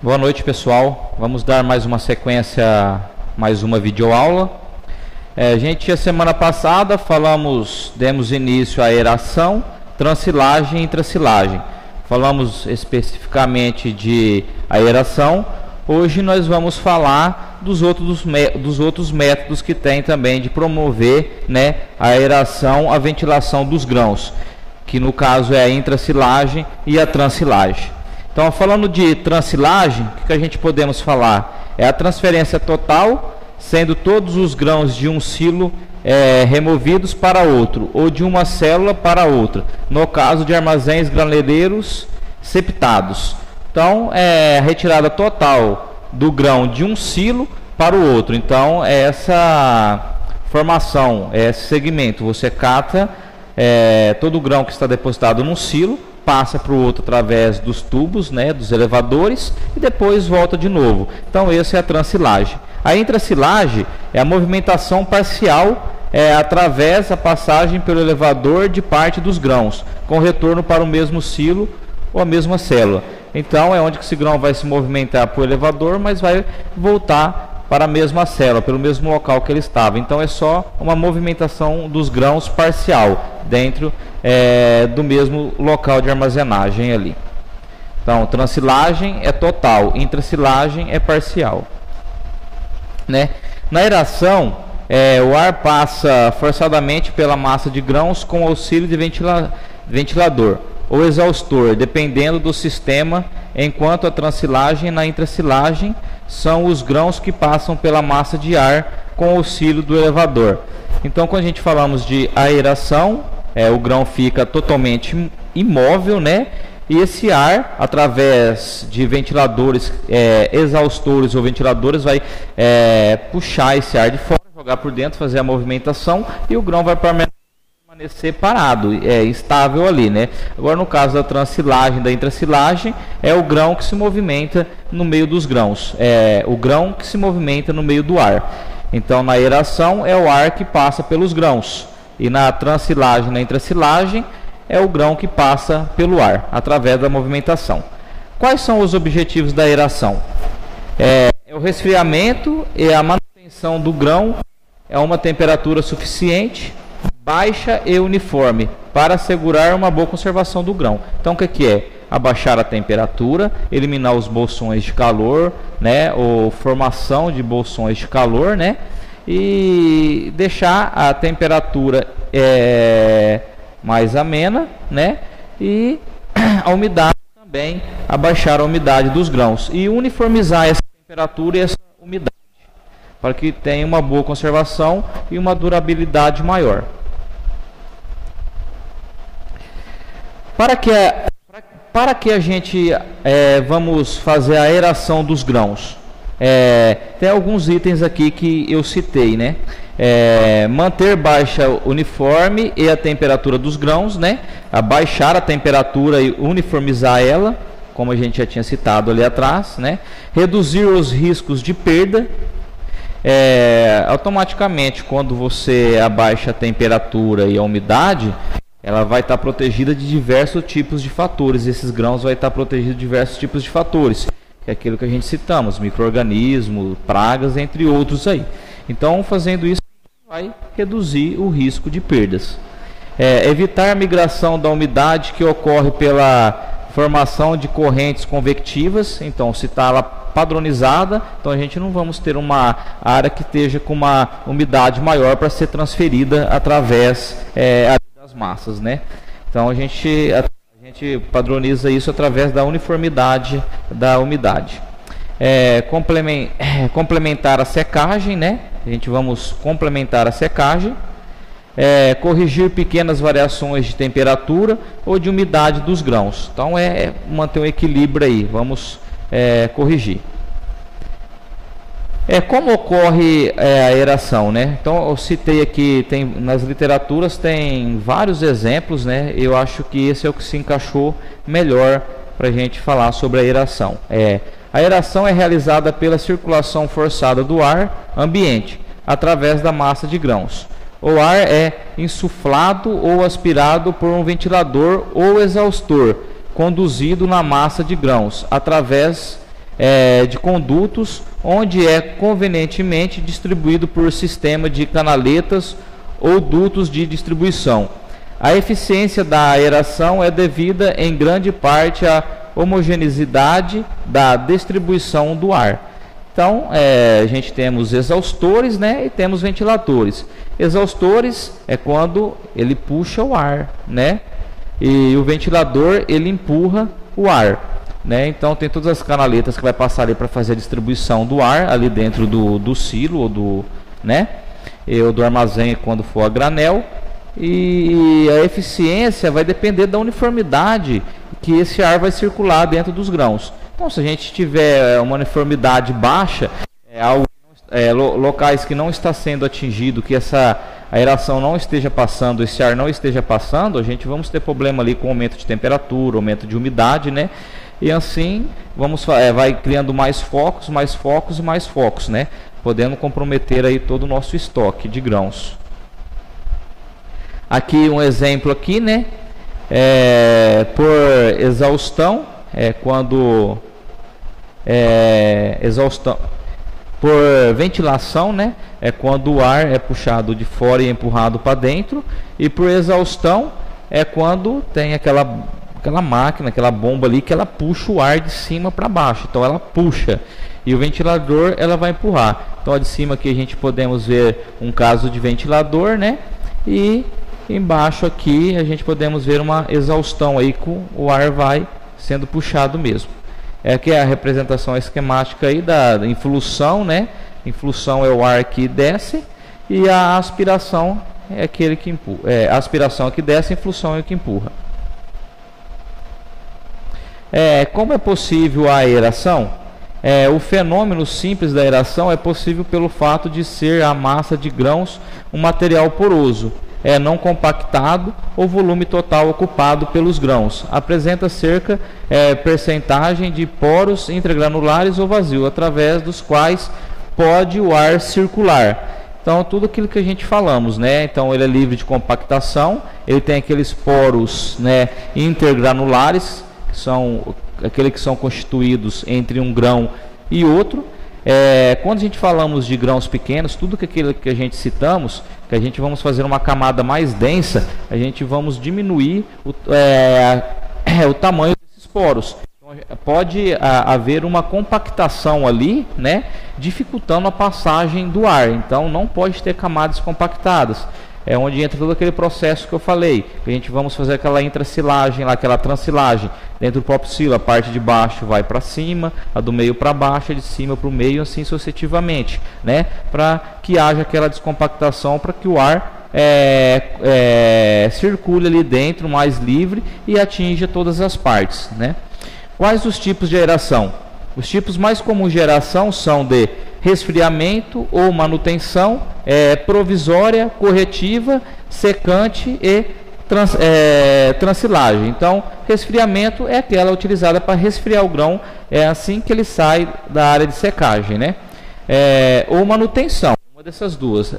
Boa noite, pessoal. Vamos dar mais uma sequência, mais uma videoaula. A semana passada demos início à aeração, transilagem e intrasilagem. Falamos especificamente de aeração. Hoje nós vamos falar dos outros métodos que tem também de promover, né, a aeração, a ventilação dos grãos, que no caso é a intrasilagem e a transilagem. Então, falando de transilagem, o que a gente podemos falar? É a transferência total, sendo todos os grãos de um silo removidos para outro, ou de uma célula para outra, no caso de armazéns graneleiros septados. Então, é a retirada total do grão de um silo para o outro. Então, essa formação, esse segmento, você cata todo o grão que está depositado num silo, passa para o outro através dos tubos, né, dos elevadores, e depois volta de novo. Então essa é a transilagem. A intrasilagem é a movimentação parcial através da passagem pelo elevador de parte dos grãos, com retorno para o mesmo silo ou a mesma célula. Então é onde que esse grão vai se movimentar para o elevador, mas vai voltar para a mesma célula, pelo mesmo local que ele estava. Então é só uma movimentação dos grãos parcial dentro do mesmo local de armazenagem ali. Então transilagem é total, intrasilagem é parcial, né? Na aeração, o ar passa forçadamente pela massa de grãos com auxílio de ventilador ou exaustor, dependendo do sistema, enquanto a transilagem na intrasilagem são os grãos que passam pela massa de ar com auxílio do elevador. Então, quando a gente falamos de aeração, o grão fica totalmente imóvel, né? E esse ar, através de ventiladores, exaustores ou ventiladores, vai puxar esse ar de fora, jogar por dentro, fazer a movimentação, e o grão vai permanecer parado, estável ali, né? Agora, no caso da transilagem, da intrasilagem, é o grão que se movimenta no meio dos grãos, o grão que se movimenta no meio do ar. Então, na aeração é o ar que passa pelos grãos, e na transilagem, na intrasilagem, é o grão que passa pelo ar, através da movimentação. Quais são os objetivos da aeração? É o resfriamento e a manutenção do grão a uma temperatura suficiente, baixa e uniforme, para assegurar uma boa conservação do grão. Então, o que é? Abaixar a temperatura, eliminar os bolsões de calor, né, ou formação de bolsões de calor, né, e deixar a temperatura mais amena, né, e a umidade também, abaixar a umidade dos grãos e uniformizar essa temperatura e essa umidade, para que tenha uma boa conservação e uma durabilidade maior. Para que a gente vamos fazer a aeração dos grãos? Tem alguns itens aqui que eu citei, né? Manter baixa uniforme e a temperatura dos grãos, né? Abaixar a temperatura e uniformizar ela, como a gente já tinha citado ali atrás, né? Reduzir os riscos de perda. Automaticamente, quando você abaixa a temperatura e a umidade, ela vai estar protegida de diversos tipos de fatores. Esses grãos vai estar protegidos de diversos tipos de fatores, que é aquilo que a gente citamos, micro-organismos, pragas, entre outros aí. Então, fazendo isso, vai reduzir o risco de perdas. Evitar a migração da umidade que ocorre pela formação de correntes convectivas. Então, se está lá padronizada, então a gente não vamos ter uma área que esteja com uma umidade maior para ser transferida através das massas, né? Então a gente padroniza isso através da uniformidade da umidade. Complementar a secagem, né? A gente vamos complementar a secagem. Corrigir pequenas variações de temperatura ou de umidade dos grãos. Então manter um equilíbrio aí, vamos corrigir. Como ocorre a aeração, né? Então eu citei aqui, nas literaturas tem vários exemplos, né? Eu acho que esse é o que se encaixou melhor para a gente falar sobre a aeração. A aeração é realizada pela circulação forçada do ar ambiente através da massa de grãos. O ar é insuflado ou aspirado por um ventilador ou exaustor conduzido na massa de grãos através de condutos, onde é convenientemente distribuído por sistema de canaletas ou dutos de distribuição. A eficiência da aeração é devida em grande parte à homogeneidade da distribuição do ar. Então, a gente temos exaustores, né, e temos ventiladores. Exaustores é quando ele puxa o ar, né, e o ventilador ele empurra o ar. Né? Então tem todas as canaletas que vai passar ali para fazer a distribuição do ar ali dentro do silo ou do armazém quando for a granel, e a eficiência vai depender da uniformidade que esse ar vai circular dentro dos grãos. Então se a gente tiver uma uniformidade baixa, locais que não está sendo atingido, que essa aeração não esteja passando, esse ar não esteja passando, a gente vamos ter problema ali com aumento de temperatura, aumento de umidade, né? E assim vai criando mais focos e mais focos, né? Podendo comprometer aí todo o nosso estoque de grãos. Aqui um exemplo aqui, né? Por exaustão, quando exaustão por ventilação, né? É quando o ar é puxado de fora e empurrado para dentro, e por exaustão é quando tem aquela máquina, aquela bomba ali que ela puxa o ar de cima para baixo. Então ela puxa e o ventilador ela vai empurrar. Então de cima aqui a gente podemos ver um caso de ventilador, né? E embaixo aqui a gente podemos ver uma exaustão aí com o ar vai sendo puxado mesmo. Aqui é a representação esquemática aí da influção, né? Influção é o ar que desce e a aspiração é aquele que empurra. A aspiração é que desce, a influção é o que empurra. Como é possível a aeração? O fenômeno simples da aeração é possível pelo fato de ser a massa de grãos um material poroso, não compactado, ou volume total ocupado pelos grãos. Apresenta cerca percentagem de poros intragranulares ou vazio, através dos quais pode o ar circular. Então tudo aquilo que a gente falamos, né? Então ele é livre de compactação, ele tem aqueles poros, né, intergranulares, que são aqueles que são constituídos entre um grão e outro. Quando a gente falamos de grãos pequenos, tudo aquilo que a gente citamos, que a gente vamos fazer uma camada mais densa, a gente vamos diminuir o tamanho desses poros. Então, pode haver uma compactação ali, né, dificultando a passagem do ar. Então não pode ter camadas compactadas. É onde entra todo aquele processo que eu falei, que a gente vamos fazer aquela intracilagem, aquela transilagem dentro do próprio silo. A parte de baixo vai para cima, a do meio para baixo, a de cima para o meio, assim sucessivamente, né? Para que haja aquela descompactação, para que o ar circule ali dentro mais livre e atinja todas as partes, né? Quais os tipos de aeração? Os tipos mais comuns de aeração são de resfriamento ou manutenção, provisória, corretiva, secante e transilagem. Então, resfriamento é aquela utilizada para resfriar o grão assim que ele sai da área de secagem, né? Ou manutenção, uma dessas duas.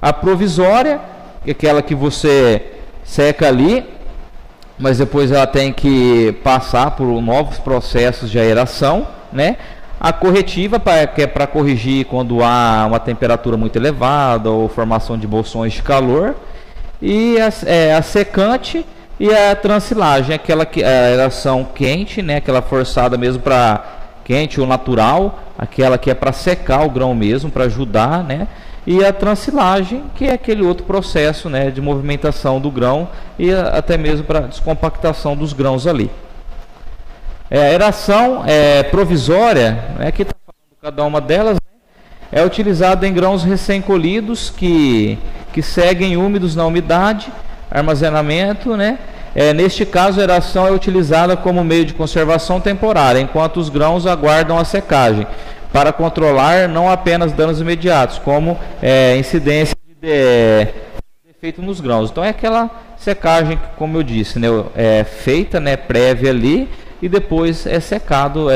A provisória, que é aquela que você seca ali, mas depois ela tem que passar por novos processos de aeração, né? A corretiva, que é para corrigir quando há uma temperatura muito elevada ou formação de bolsões de calor. E a secante e a transilagem, aquela que a aeração quente, né? Aquela forçada mesmo para quente ou natural, aquela que é para secar o grão mesmo, para ajudar, né? E a transilagem, que é aquele outro processo, né, de movimentação do grão e até mesmo para descompactação dos grãos ali. A aeração provisória, que está falando cada uma delas, né, é utilizada em grãos recém-colhidos que seguem úmidos na umidade, armazenamento, né? Neste caso, a aeração é utilizada como meio de conservação temporária, enquanto os grãos aguardam a secagem. para controlar não apenas danos imediatos, como incidência de defeito nos grãos. Então é aquela secagem que, como eu disse, né, é feita, né, prévia ali, e depois é secado,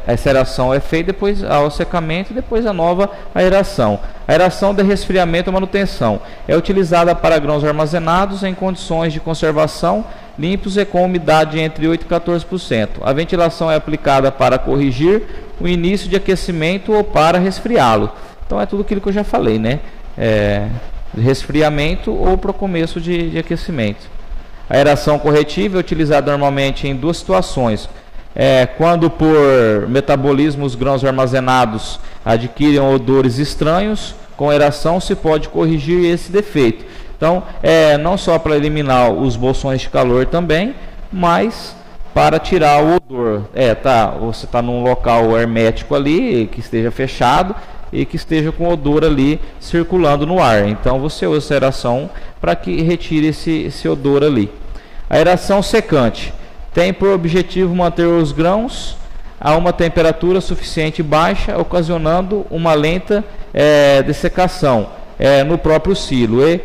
essa aeração é feita, depois ao secamento e depois a nova aeração. A aeração de resfriamento e manutenção é utilizada para grãos armazenados em condições de conservação limpos e com umidade entre 8% e 14%. A ventilação é aplicada para corrigir o início de aquecimento ou para resfriá-lo. Então é tudo aquilo que eu já falei, né? Resfriamento ou para o começo de aquecimento. A aeração corretiva é utilizada normalmente em duas situações. Quando por metabolismo os grãos armazenados adquirem odores estranhos, com aeração se pode corrigir esse defeito. Então, não só para eliminar os bolsões de calor também, mas para tirar o odor. Você está num local hermético ali, que esteja fechado e que esteja com odor ali circulando no ar. Então você usa essa aeração para que retire esse odor ali. A aeração secante tem por objetivo manter os grãos a uma temperatura suficiente baixa, ocasionando uma lenta dessecação no próprio silo e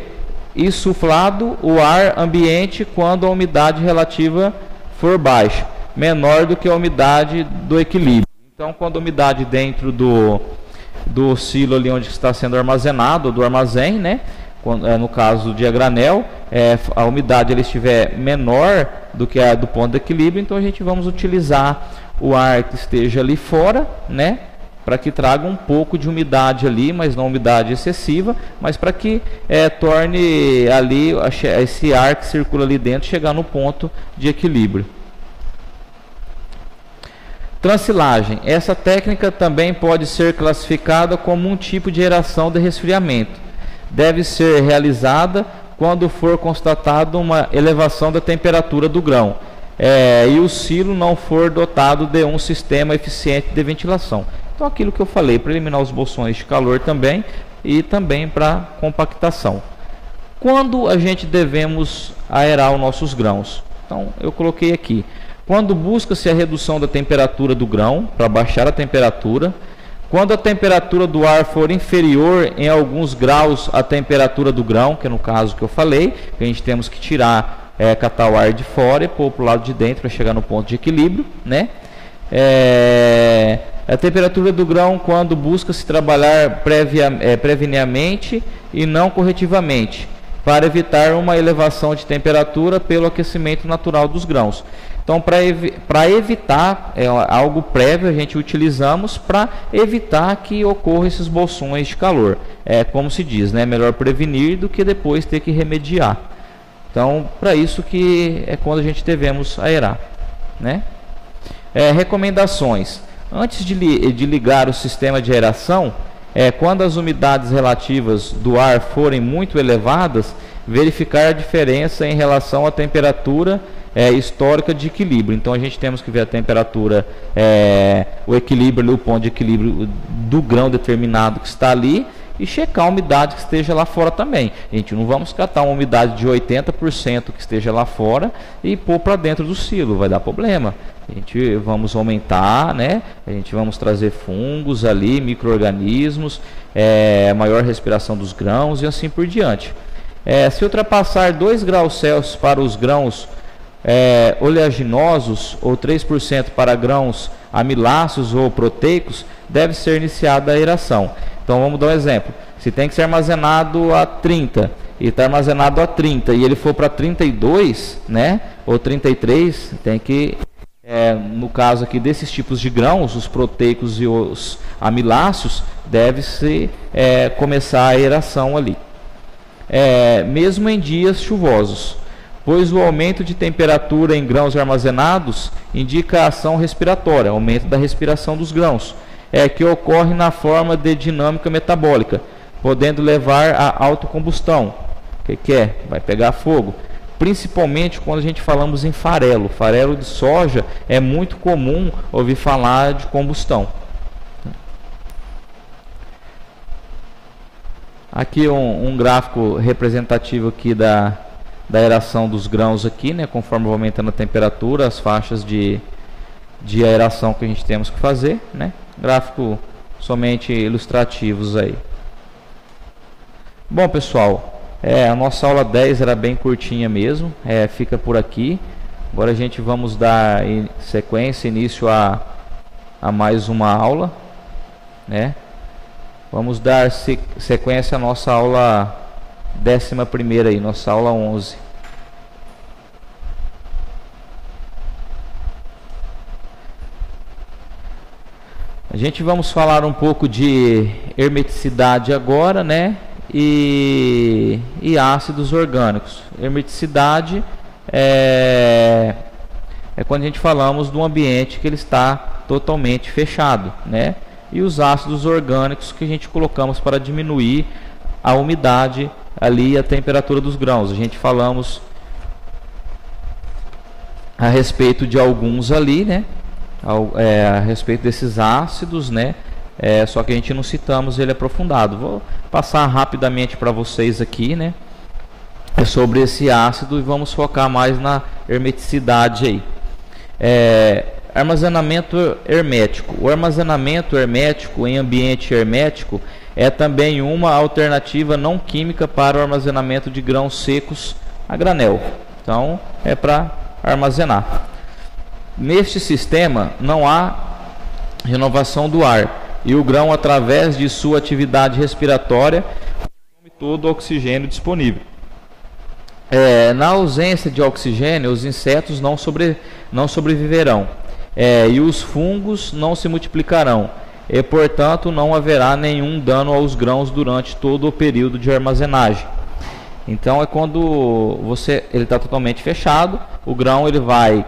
insuflado o ar ambiente quando a umidade relativa for baixa, menor do que a umidade do equilíbrio. Então, quando a umidade dentro do silo ali onde está sendo armazenado, do armazém, né? No caso de a granel, a umidade ela estiver menor do que a do ponto de equilíbrio, então a gente vamos utilizar o ar que esteja ali fora, né? Para que traga um pouco de umidade ali, mas não umidade excessiva, mas para que torne ali esse ar que circula ali dentro chegar no ponto de equilíbrio. Transilagem. Essa técnica também pode ser classificada como um tipo de aeração de resfriamento. Deve ser realizada quando for constatada uma elevação da temperatura do grão e o silo não for dotado de um sistema eficiente de ventilação. Então, aquilo que eu falei, para eliminar os bolsões de calor também e também para compactação. Quando a gente devemos aerar os nossos grãos? Então, eu coloquei aqui. Quando busca-se a redução da temperatura do grão, para baixar a temperatura. Quando a temperatura do ar for inferior em alguns graus à temperatura do grão, que é no caso que eu falei, que a gente temos que tirar, catar o ar de fora e pôr para o lado de dentro para chegar no ponto de equilíbrio, né? A temperatura do grão quando busca-se trabalhar previamente e não corretivamente, para evitar uma elevação de temperatura pelo aquecimento natural dos grãos. Então, para evitar algo prévio, a gente utilizamos para evitar que ocorram esses bolsões de calor. Como se diz, né? Melhor prevenir do que depois ter que remediar. Então, para isso que é quando a gente devemos aerar, né? Recomendações. Antes de ligar o sistema de aeração, quando as umidades relativas do ar forem muito elevadas, verificar a diferença em relação à temperatura histórica de equilíbrio. Então a gente temos que ver a temperatura, o equilíbrio, o ponto de equilíbrio do grão determinado que está ali e checar a umidade que esteja lá fora também. A gente não vamos catar uma umidade de 80% que esteja lá fora e pôr para dentro do silo, vai dar problema. A gente vamos aumentar, né? A gente vamos trazer fungos ali, micro-organismos, maior respiração dos grãos e assim por diante. Se ultrapassar 2 graus Celsius para os grãos oleaginosos ou 3% para grãos amiláceos ou proteicos, deve ser iniciada a aeração. Então vamos dar um exemplo. Se tem que ser armazenado a 30 e está armazenado a 30 e ele for para 32, né, ou 33, tem que, no caso aqui desses tipos de grãos, os proteicos e os amiláceos, deve-se começar a aeração ali. Mesmo em dias chuvosos, pois o aumento de temperatura em grãos armazenados indica a ação respiratória, aumento da respiração dos grãos, que ocorre na forma de dinâmica metabólica, podendo levar à autocombustão. O que é? Vai pegar fogo. Principalmente quando a gente falamos em farelo. Farelo de soja é muito comum ouvir falar de combustão. Aqui um gráfico representativo aqui da aeração dos grãos aqui, né? Conforme vai aumentando a temperatura, as faixas de aeração que a gente temos que fazer, né? Gráfico somente ilustrativos aí. Bom, pessoal, a nossa aula 10 era bem curtinha mesmo, fica por aqui. Agora a gente vamos dar sequência, início a mais uma aula, né? Vamos dar sequência à nossa aula 11ª aí, nossa aula 11. A gente vamos falar um pouco de hermeticidade agora, né? E ácidos orgânicos. Hermeticidade é quando a gente falamos de um ambiente que ele está totalmente fechado, né? E os ácidos orgânicos que a gente colocamos para diminuir a umidade ali e a temperatura dos grãos. A gente falamos a respeito de alguns ali, né? A respeito desses ácidos, né? Só que a gente não citamos ele aprofundado. Vou passar rapidamente para vocês aqui, né? Sobre esse ácido e vamos focar mais na hermeticidade aí. Armazenamento hermético. O armazenamento hermético em ambiente hermético é também uma alternativa não química para o armazenamento de grãos secos a granel. Então, é para armazenar. Neste sistema não há renovação do ar e o grão, através de sua atividade respiratória, consome todo o oxigênio disponível. Na ausência de oxigênio, os insetos não sobreviverão. E os fungos não se multiplicarão e, portanto, não haverá nenhum dano aos grãos durante todo o período de armazenagem. Então, é quando ele está totalmente fechado, o grão ele vai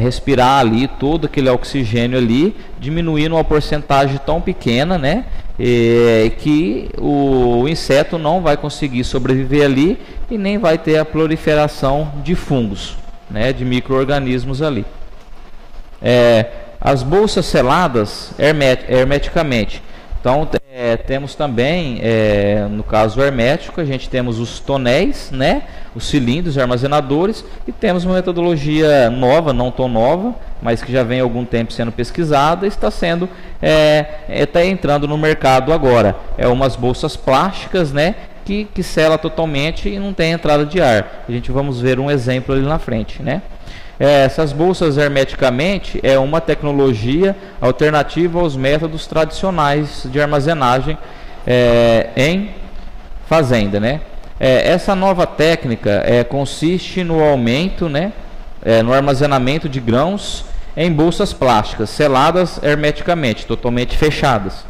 respirar ali todo aquele oxigênio ali, diminuindo uma porcentagem tão pequena, né, que o inseto não vai conseguir sobreviver ali e nem vai ter a proliferação de fungos, né, de micro-organismos ali. As bolsas seladas hermeticamente. Então temos também, no caso hermético, a gente temos os tonéis, né, os cilindros armazenadores, e temos uma metodologia nova, não tão nova, mas que já vem há algum tempo sendo pesquisada e está sendo está entrando no mercado agora. Umas bolsas plásticas, né, que sela totalmente e não tem entrada de ar. A gente vamos ver um exemplo ali na frente, né? Essas bolsas hermeticamente é uma tecnologia alternativa aos métodos tradicionais de armazenagem em fazenda, né? Essa nova técnica consiste no aumento, né, no armazenamento de grãos em bolsas plásticas seladas hermeticamente, totalmente fechadas,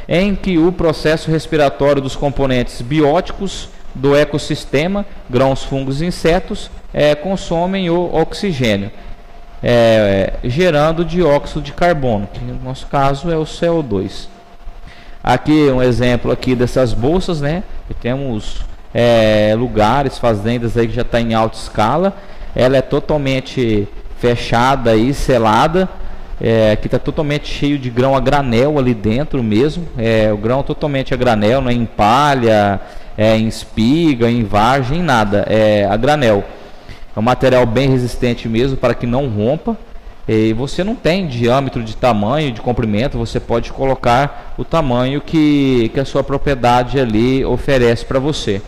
em que o processo respiratório dos componentes bióticos do ecossistema, grãos, fungos e insetos, consomem o oxigênio, gerando dióxido de carbono, que no nosso caso é o CO2. Aqui um exemplo aqui dessas bolsas, né? Temos lugares, fazendas aí que já está em alta escala. Ela é totalmente fechada e selada. Aqui está totalmente cheio de grão a granel ali dentro mesmo. O grão totalmente a granel, não é em palha, em espiga, em vargem, nada. A granel. É um material bem resistente mesmo para que não rompa. E você não tem diâmetro de tamanho, de comprimento, você pode colocar o tamanho que a sua propriedade ali oferece para você.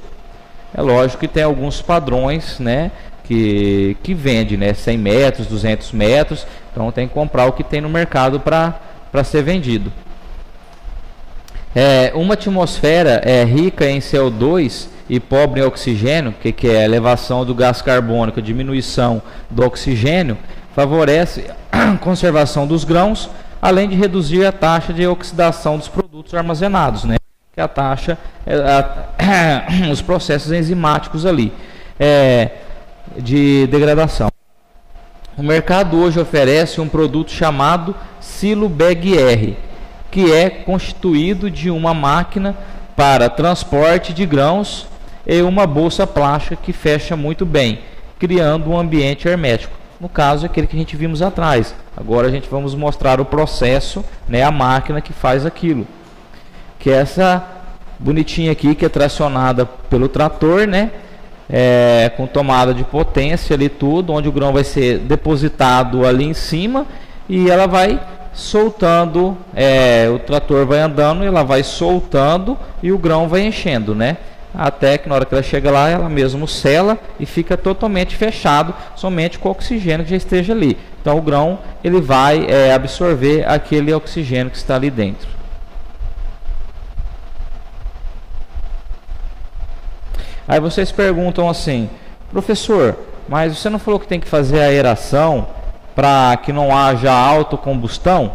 É lógico que tem alguns padrões, né, que vende, né, 100 metros, 200 metros, então tem que comprar o que tem no mercado para ser vendido. Uma atmosfera rica em CO2 e pobre em oxigênio, que é a elevação do gás carbônico, a diminuição do oxigênio, favorece a conservação dos grãos, além de reduzir a taxa de oxidação dos produtos armazenados, né? Que é a taxa, os processos enzimáticos ali, de degradação. O mercado hoje oferece um produto chamado Silo Bag R, que é constituído de uma máquina para transporte de grãos e uma bolsa plástica que fecha muito bem, criando um ambiente hermético. No caso, aquele que a gente vimos atrás. Agora a gente vamos mostrar o processo, né, a máquina que faz aquilo. Que é essa bonitinha aqui, que é tracionada pelo trator, né, com tomada de potência ali tudo, onde o grão vai ser depositado ali em cima e ela vai soltando, o trator vai andando e ela vai soltando e o grão vai enchendo, né? Até que na hora que ela chega lá, ela mesmo sela e fica totalmente fechado, somente com o oxigênio que já esteja ali. Então o grão ele vai absorver aquele oxigênio que está ali dentro. Aí vocês perguntam assim: professor, mas você não falou que tem que fazer a aeração para que não haja autocombustão?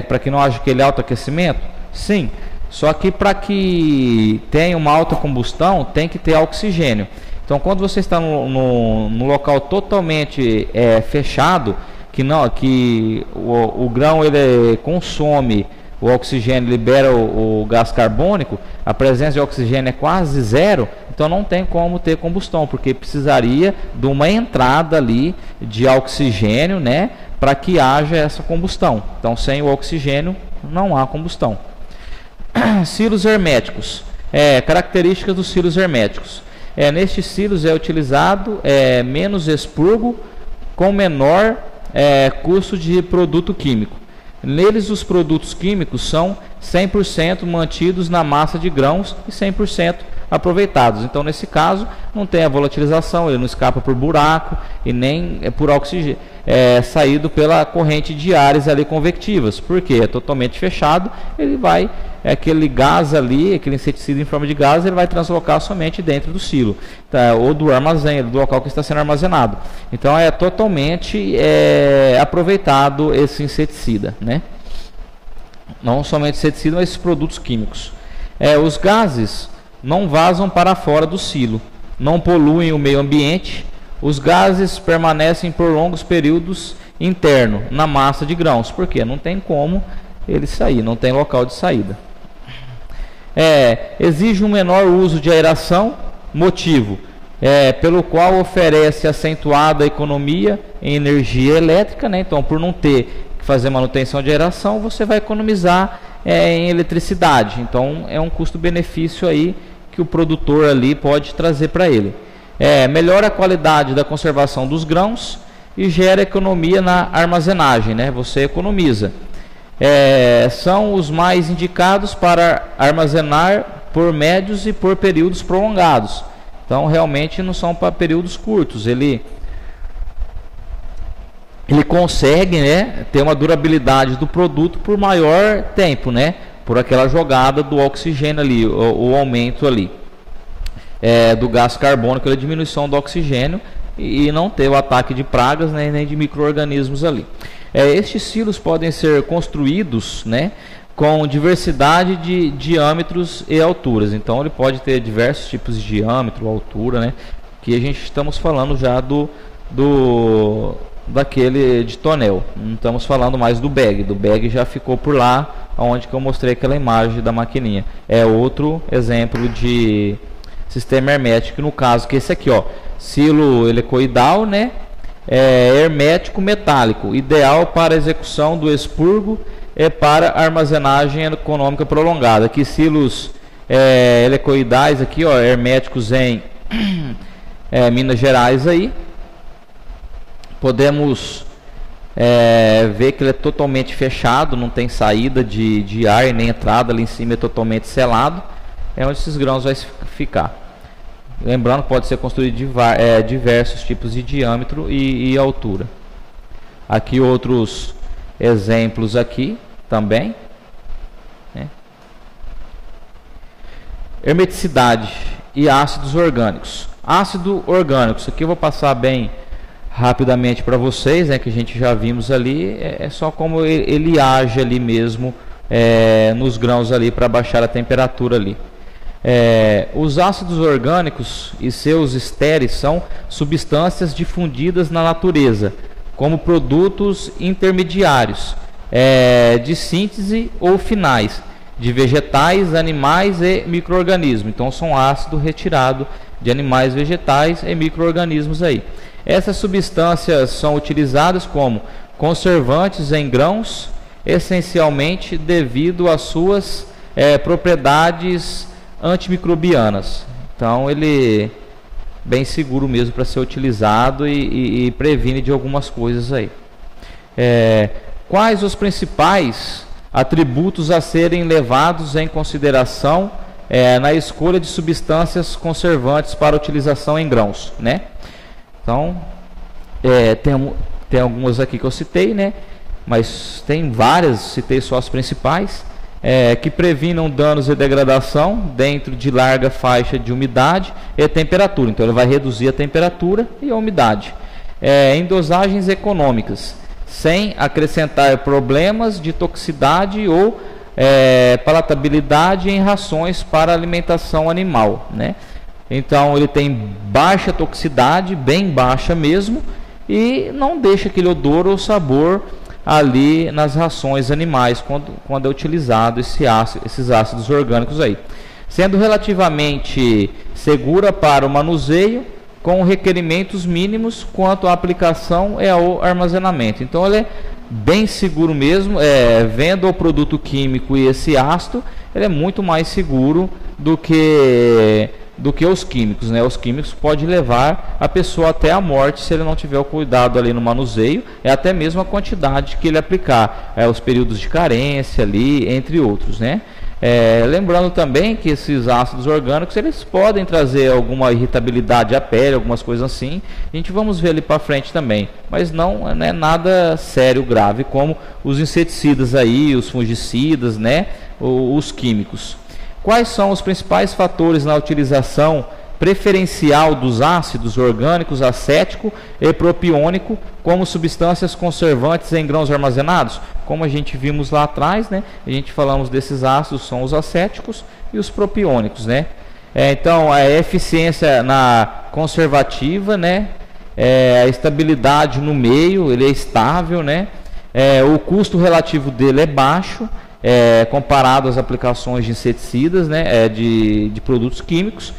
Para que não haja aquele autoaquecimento? Sim, só que para que tenha uma autocombustão tem que ter oxigênio. Então quando você está no local totalmente fechado, que o grão ele consome o oxigênio, libera o gás carbônico, a presença de oxigênio é quase zero, então não tem como ter combustão, porque precisaria de uma entrada ali de oxigênio, né, para que haja essa combustão. Então sem o oxigênio não há combustão. Silos herméticos. Características dos silos herméticos. Nestes silos é utilizado menos expurgo com menor custo de produto químico. Neles os produtos químicos são 100% mantidos na massa de grãos e 100% aproveitados. Então nesse caso não tem a volatilização, ele não escapa por buraco e nem por oxigênio, saído pela corrente de ares ali convectivas, porque é totalmente fechado, ele vai, aquele gás ali, aquele inseticida em forma de gás, ele vai translocar somente dentro do silo, tá? Ou do armazém, do local que está sendo armazenado. Então é totalmente aproveitado esse inseticida, né? Não somente inseticida, mas esses produtos químicos. Os gases não vazam para fora do silo, não poluem o meio ambiente. Os gases permanecem por longos períodos interno na massa de grãos, porque não tem como ele sair, não tem local de saída. Exige um menor uso de aeração, motivo pelo qual oferece acentuada economia em energia elétrica, né? Então, por não ter que fazer manutenção de aeração, você vai economizar em eletricidade. Então, é um custo-benefício aí que o produtor ali pode trazer para ele. Melhora a qualidade da conservação dos grãos e gera economia na armazenagem, né? Você economiza. São os mais indicados para armazenar por médios e por períodos prolongados. Então realmente não são para períodos curtos. Ele consegue, né, ter uma durabilidade do produto por maior tempo, né? Por aquela jogada do oxigênio ali, o aumento ali do gás carbônico, a diminuição do oxigênio e não ter o ataque de pragas, né, nem de micro-organismos ali. Estes silos podem ser construídos, né, com diversidade de diâmetros e alturas. Então ele pode ter diversos tipos de diâmetro, altura, né, que a gente estamos falando já daquele de tonel. Não estamos falando mais do bag. Do bag já ficou por lá, onde que eu mostrei aquela imagem da maquininha. É outro exemplo de sistema hermético, no caso que esse aqui, ó, silo helicoidal, né? Hermético metálico, ideal para execução do expurgo e para armazenagem econômica prolongada. Aqui silos helicoidais aqui, ó, herméticos em Minas Gerais aí. Podemos ver que ele é totalmente fechado, não tem saída de ar nem entrada, ali em cima é totalmente selado. É onde esses grãos vai ficar. Lembrando que pode ser construído diversos tipos de diâmetro e altura. Aqui outros exemplos aqui também, né? Hermeticidade e ácidos orgânicos. Ácido orgânico, isso aqui eu vou passar bem rapidamente para vocês, né, que a gente já vimos ali. É só como ele age ali mesmo nos grãos ali para baixar a temperatura ali. Os ácidos orgânicos e seus estéreis são substâncias difundidas na natureza como produtos intermediários de síntese ou finais de vegetais, animais e micro-organismos. Então são ácido retirado de animais, vegetais e micro-organismos aí. Essas substâncias são utilizadas como conservantes em grãos, essencialmente devido às suas propriedades antimicrobianas. Então ele é bem seguro mesmo para ser utilizado e previne de algumas coisas aí. Quais os principais atributos a serem levados em consideração na escolha de substâncias conservantes para utilização em grãos, né? Então, tem algumas aqui que eu citei, né? Mas tem várias, citei só as principais, que previnam danos e degradação dentro de larga faixa de umidade e temperatura. Então, ele vai reduzir a temperatura e a umidade. Em dosagens econômicas, sem acrescentar problemas de toxicidade ou palatabilidade em rações para alimentação animal, né? Então ele tem baixa toxicidade, bem baixa mesmo, e não deixa aquele odor ou sabor ali nas rações animais quando é utilizado esses ácidos orgânicos aí, sendo relativamente segura para o manuseio, com requerimentos mínimos quanto à aplicação e ao armazenamento. Então ele é bem seguro mesmo, vendo o produto químico e esse ácido, ele é muito mais seguro do que os químicos, né? Os químicos podem levar a pessoa até a morte se ele não tiver o cuidado ali no manuseio, até mesmo a quantidade que ele aplicar, os períodos de carência ali, entre outros, né? Lembrando também que esses ácidos orgânicos eles podem trazer alguma irritabilidade à pele, algumas coisas assim. A gente vamos ver ali para frente também, mas não é nada sério, grave, como os inseticidas aí, os fungicidas, né? Os químicos. Quais são os principais fatores na utilização preferencial dos ácidos orgânicos acético e propiônico como substâncias conservantes em grãos armazenados? Como a gente vimos lá atrás, né? A gente falamos desses ácidos, são os acéticos e os propiônicos, né? Então, a eficiência na conservativa, né? A estabilidade no meio, ele é estável, né? O custo relativo dele é baixo, comparado às aplicações de inseticidas, né? De produtos químicos.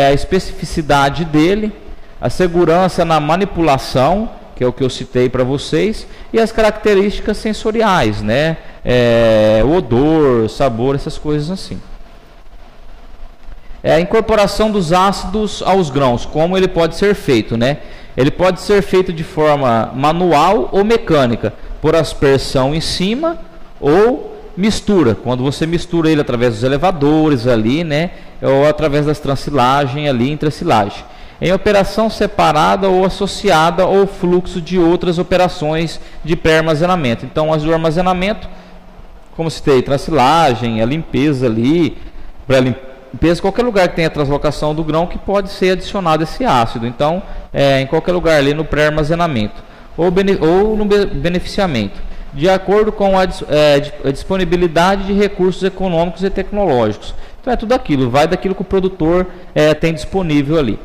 A especificidade dele, a segurança na manipulação, que é o que eu citei para vocês, e as características sensoriais, né? O odor, sabor, essas coisas assim. A incorporação dos ácidos aos grãos, como ele pode ser feito, né? Ele pode ser feito de forma manual ou mecânica, por aspersão em cima ou mistura, quando você mistura ele através dos elevadores ali, né, ou através das transilagens ali, intracilagem. Em operação separada ou associada ao fluxo de outras operações de pré-armazenamento. Então, as do armazenamento, como citei, transilagem, a limpeza ali, pré-limpeza, qualquer lugar que tenha translocação do grão que pode ser adicionado esse ácido. Então, em qualquer lugar ali no pré-armazenamento ou no beneficiamento, de acordo com a disponibilidade de recursos econômicos e tecnológicos. Então é tudo aquilo, vai daquilo que o produtor tem disponível ali.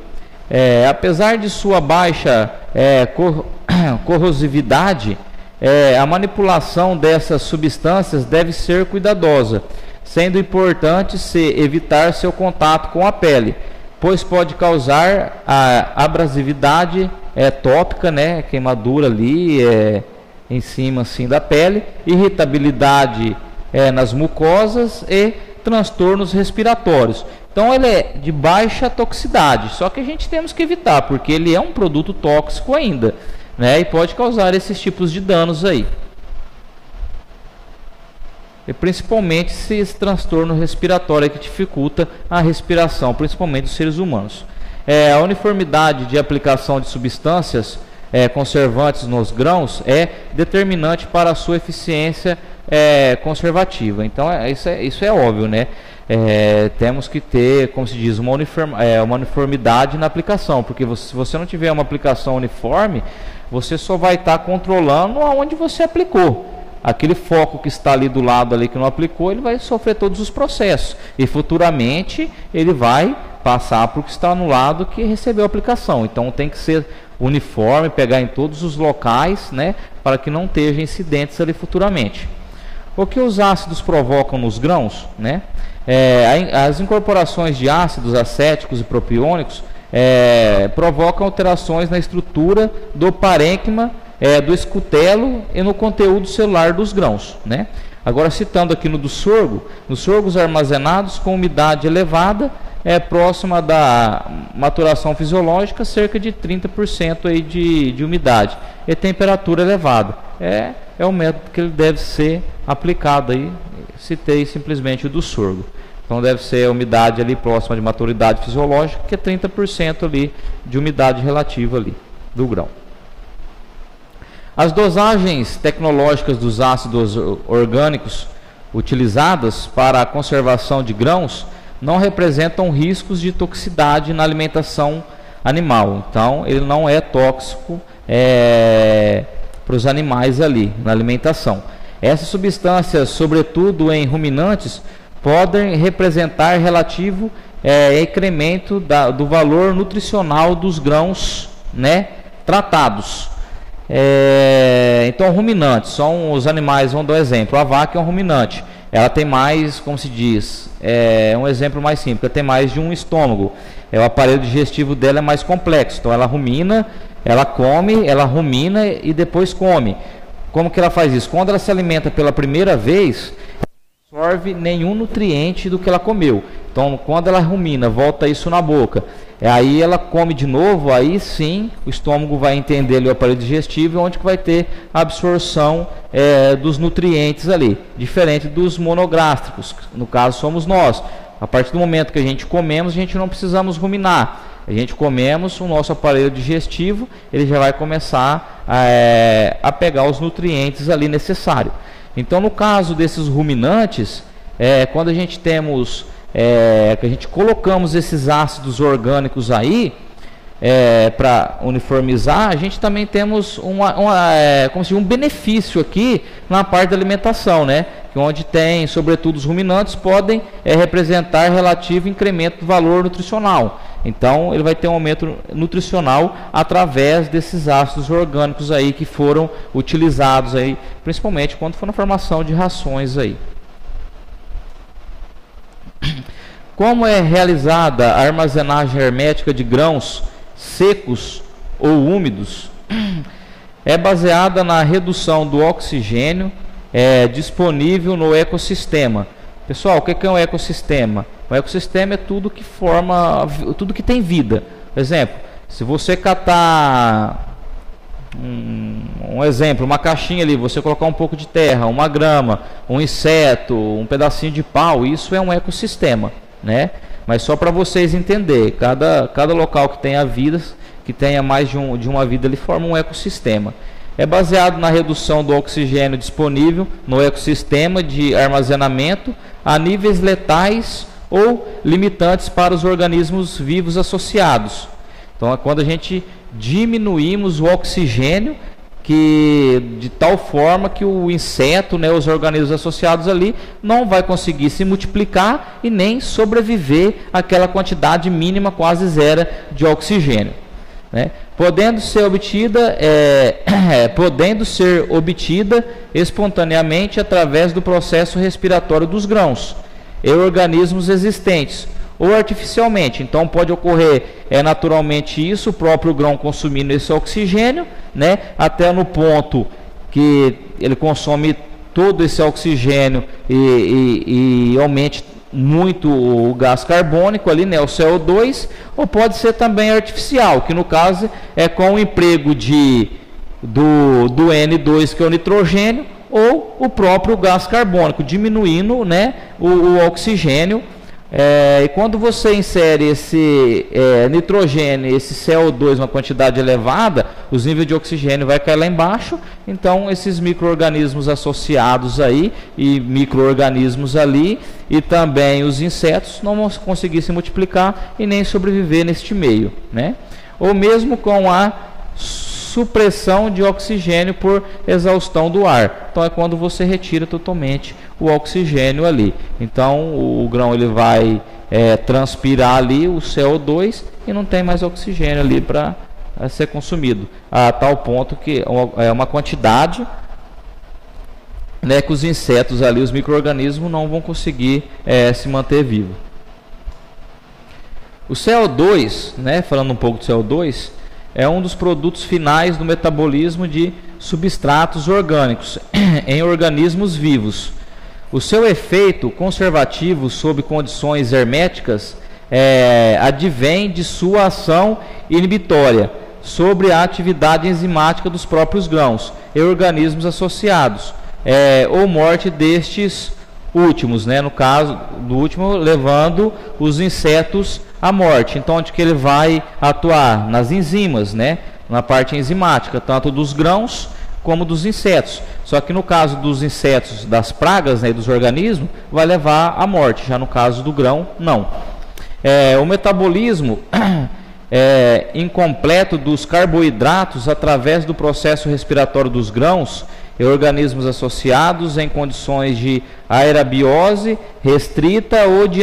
Apesar de sua baixa corrosividade, a manipulação dessas substâncias deve ser cuidadosa, sendo importante evitar seu contato com a pele, pois pode causar a abrasividade tópica, né, queimadura ali, em cima assim da pele, irritabilidade nas mucosas e transtornos respiratórios. Então ele é de baixa toxicidade, só que a gente temos que evitar, porque ele é um produto tóxico ainda, né, e pode causar esses tipos de danos aí. E principalmente esse transtorno respiratório que dificulta a respiração, principalmente dos seres humanos. A uniformidade de aplicação de substâncias conservantes nos grãos é determinante para a sua eficiência conservativa. Então isso é óbvio, né? Temos que ter, como se diz, uma uniformidade na aplicação, porque se você não tiver uma aplicação uniforme, você só vai estar controlando aonde você aplicou. Aquele foco que está ali do lado ali que não aplicou, ele vai sofrer todos os processos e futuramente ele vai passar para o que está no lado que recebeu a aplicação. Então tem que ser uniforme, pegar em todos os locais, né, para que não tenha incidentes ali futuramente. O que os ácidos provocam nos grãos, né? As incorporações de ácidos acéticos e propiônicos provocam alterações na estrutura do parênquima, do escutelo e no conteúdo celular dos grãos, né? Agora, citando aqui no sorgo, nos sorgos armazenados com umidade elevada, próxima da maturação fisiológica, cerca de 30% aí de umidade e temperatura elevada. é o método que ele deve ser aplicado aí. Citei simplesmente o do sorgo. Então deve ser a umidade ali próxima de maturidade fisiológica, que é 30% ali de umidade relativa ali do grão. As dosagens tecnológicas dos ácidos orgânicos utilizadas para a conservação de grãos não representam riscos de toxicidade na alimentação animal. Então ele não é tóxico para os animais ali na alimentação. Essas substâncias, sobretudo em ruminantes, podem representar relativo incremento do valor nutricional dos grãos, né, tratados. Então, ruminantes são os animais, vamos dar um exemplo. A vaca é um ruminante. Ela tem mais, como se diz, um exemplo mais simples, ela tem mais de um estômago. O aparelho digestivo dela é mais complexo. Então, ela rumina, ela come, ela rumina e depois come. Como que ela faz isso? Quando ela se alimenta pela primeira vez, não absorve nenhum nutriente do que ela comeu. Então, quando ela rumina, volta isso na boca. Aí ela come de novo, aí sim o estômago vai entender ali o aparelho digestivo, onde que vai ter a absorção dos nutrientes ali. Diferente dos monogástricos, no caso somos nós. A partir do momento que a gente comemos, a gente não precisamos ruminar. A gente comemos, o nosso aparelho digestivo, ele já vai começar a pegar os nutrientes ali necessários. Então, no caso desses ruminantes, quando a gente temos, que a gente colocamos esses ácidos orgânicos aí, para uniformizar, a gente também temos como se um benefício aqui na parte da alimentação, né? Que onde tem, sobretudo os ruminantes, podem representar relativo incremento do valor nutricional. Então, ele vai ter um aumento nutricional através desses ácidos orgânicos aí que foram utilizados aí, principalmente quando for na formação de rações aí. Como é realizada a armazenagem hermética de grãos secos ou úmidos? É baseada na redução do oxigênio disponível no ecossistema. Pessoal, o que é um ecossistema? O ecossistema é tudo que forma, tudo que tem vida. Por exemplo, se você catar um exemplo, uma caixinha ali, você colocar um pouco de terra, uma grama, um inseto, um pedacinho de pau, isso é um ecossistema, né? Mas só para vocês entenderem, cada local que tenha vida, que tenha mais de uma vida, ele forma um ecossistema. É baseado na redução do oxigênio disponível no ecossistema de armazenamento a níveis letais ou limitantes para os organismos vivos associados. Então é quando a gente diminuímos o oxigênio de tal forma que o inseto, né, os organismos associados ali, não vai conseguir se multiplicar e nem sobreviver àquela quantidade mínima, quase zero, de oxigênio, né? Podendo ser obtida espontaneamente através do processo respiratório dos grãos e organismos existentes, ou artificialmente. Então pode ocorrer naturalmente isso, o próprio grão consumindo esse oxigênio, né, até no ponto que ele consome todo esse oxigênio e aumente muito o gás carbônico ali, né, o CO2, ou pode ser também artificial, que no caso é com o emprego do N2, que é o nitrogênio, ou o próprio gás carbônico, diminuindo, né, o oxigênio. E quando você insere esse nitrogênio, esse CO2, uma quantidade elevada, os níveis de oxigênio vai cair lá embaixo. Então esses micro-organismos associados aí e micro-organismos ali e também os insetos não vão conseguir se multiplicar e nem sobreviver neste meio, né? Ou mesmo com a supressão de oxigênio por exaustão do ar. Então é quando você retira totalmente o oxigênio ali. Então o grão ele vai transpirar ali o CO2 e não tem mais oxigênio ali para ser consumido, a tal ponto que é uma quantidade, né, que os insetos ali, os micro-organismos, não vão conseguir se manter vivo. O CO2, né, falando um pouco do CO2, é um dos produtos finais do metabolismo de substratos orgânicos em organismos vivos. O seu efeito conservativo sob condições herméticas advém de sua ação inibitória sobre a atividade enzimática dos próprios grãos e organismos associados, ou morte destes últimos, né? No caso do último, levando os insetos à morte. Então, onde que ele vai atuar? Nas enzimas, né? Na parte enzimática, tanto dos grãos como dos insetos. Só que no caso dos insetos, das pragas, né, e dos organismos, vai levar à morte. Já no caso do grão, não. O metabolismo incompleto dos carboidratos através do processo respiratório dos grãos e organismos associados em condições de aerobiose restrita ou de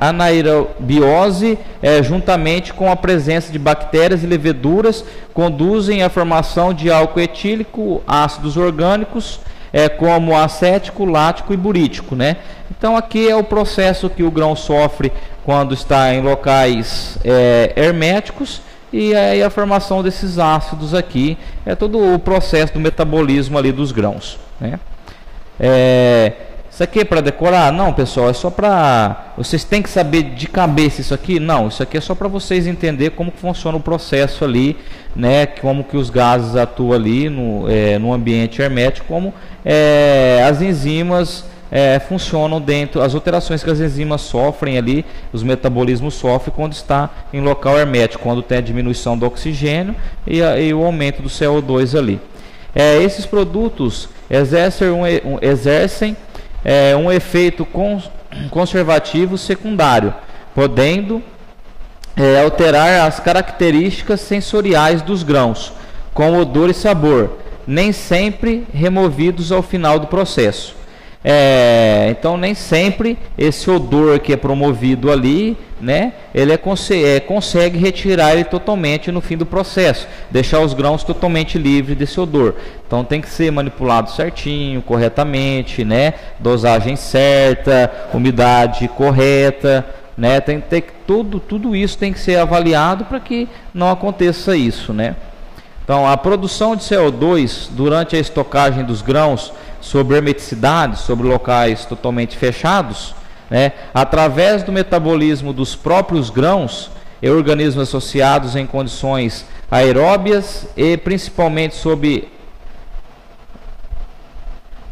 anaerobiose, juntamente com a presença de bactérias e leveduras, conduzem à formação de álcool etílico, ácidos orgânicos, como acético, lático e burítico, né? Então aqui é o processo que o grão sofre quando está em locais herméticos, e aí a formação desses ácidos aqui é todo o processo do metabolismo ali dos grãos, né? Isso aqui é para decorar? Não, pessoal, é só para... Vocês têm que saber de cabeça isso aqui? Não, isso aqui é só para vocês entenderem como que funciona o processo ali, né? Como que os gases atuam ali no ambiente hermético, como as enzimas funcionam dentro, as alterações que as enzimas sofrem ali, os metabolismos sofrem quando está em local hermético, quando tem a diminuição do oxigênio e o aumento do CO2 ali. Esses produtos exercem um efeito conservativo secundário, podendo alterar as características sensoriais dos grãos, com odor e sabor, nem sempre removidos ao final do processo. Então nem sempre esse odor que é promovido ali, né, ele consegue retirar ele totalmente no fim do processo, deixar os grãos totalmente livres desse odor. Então tem que ser manipulado certinho, corretamente, né, dosagem certa, umidade correta, né, tem que tudo isso tem que ser avaliado para que não aconteça isso, né. Então a produção de CO2 durante a estocagem dos grãos sobre hermeticidade, sobre locais totalmente fechados, né, através do metabolismo dos próprios grãos e organismos associados em condições aeróbias e principalmente sob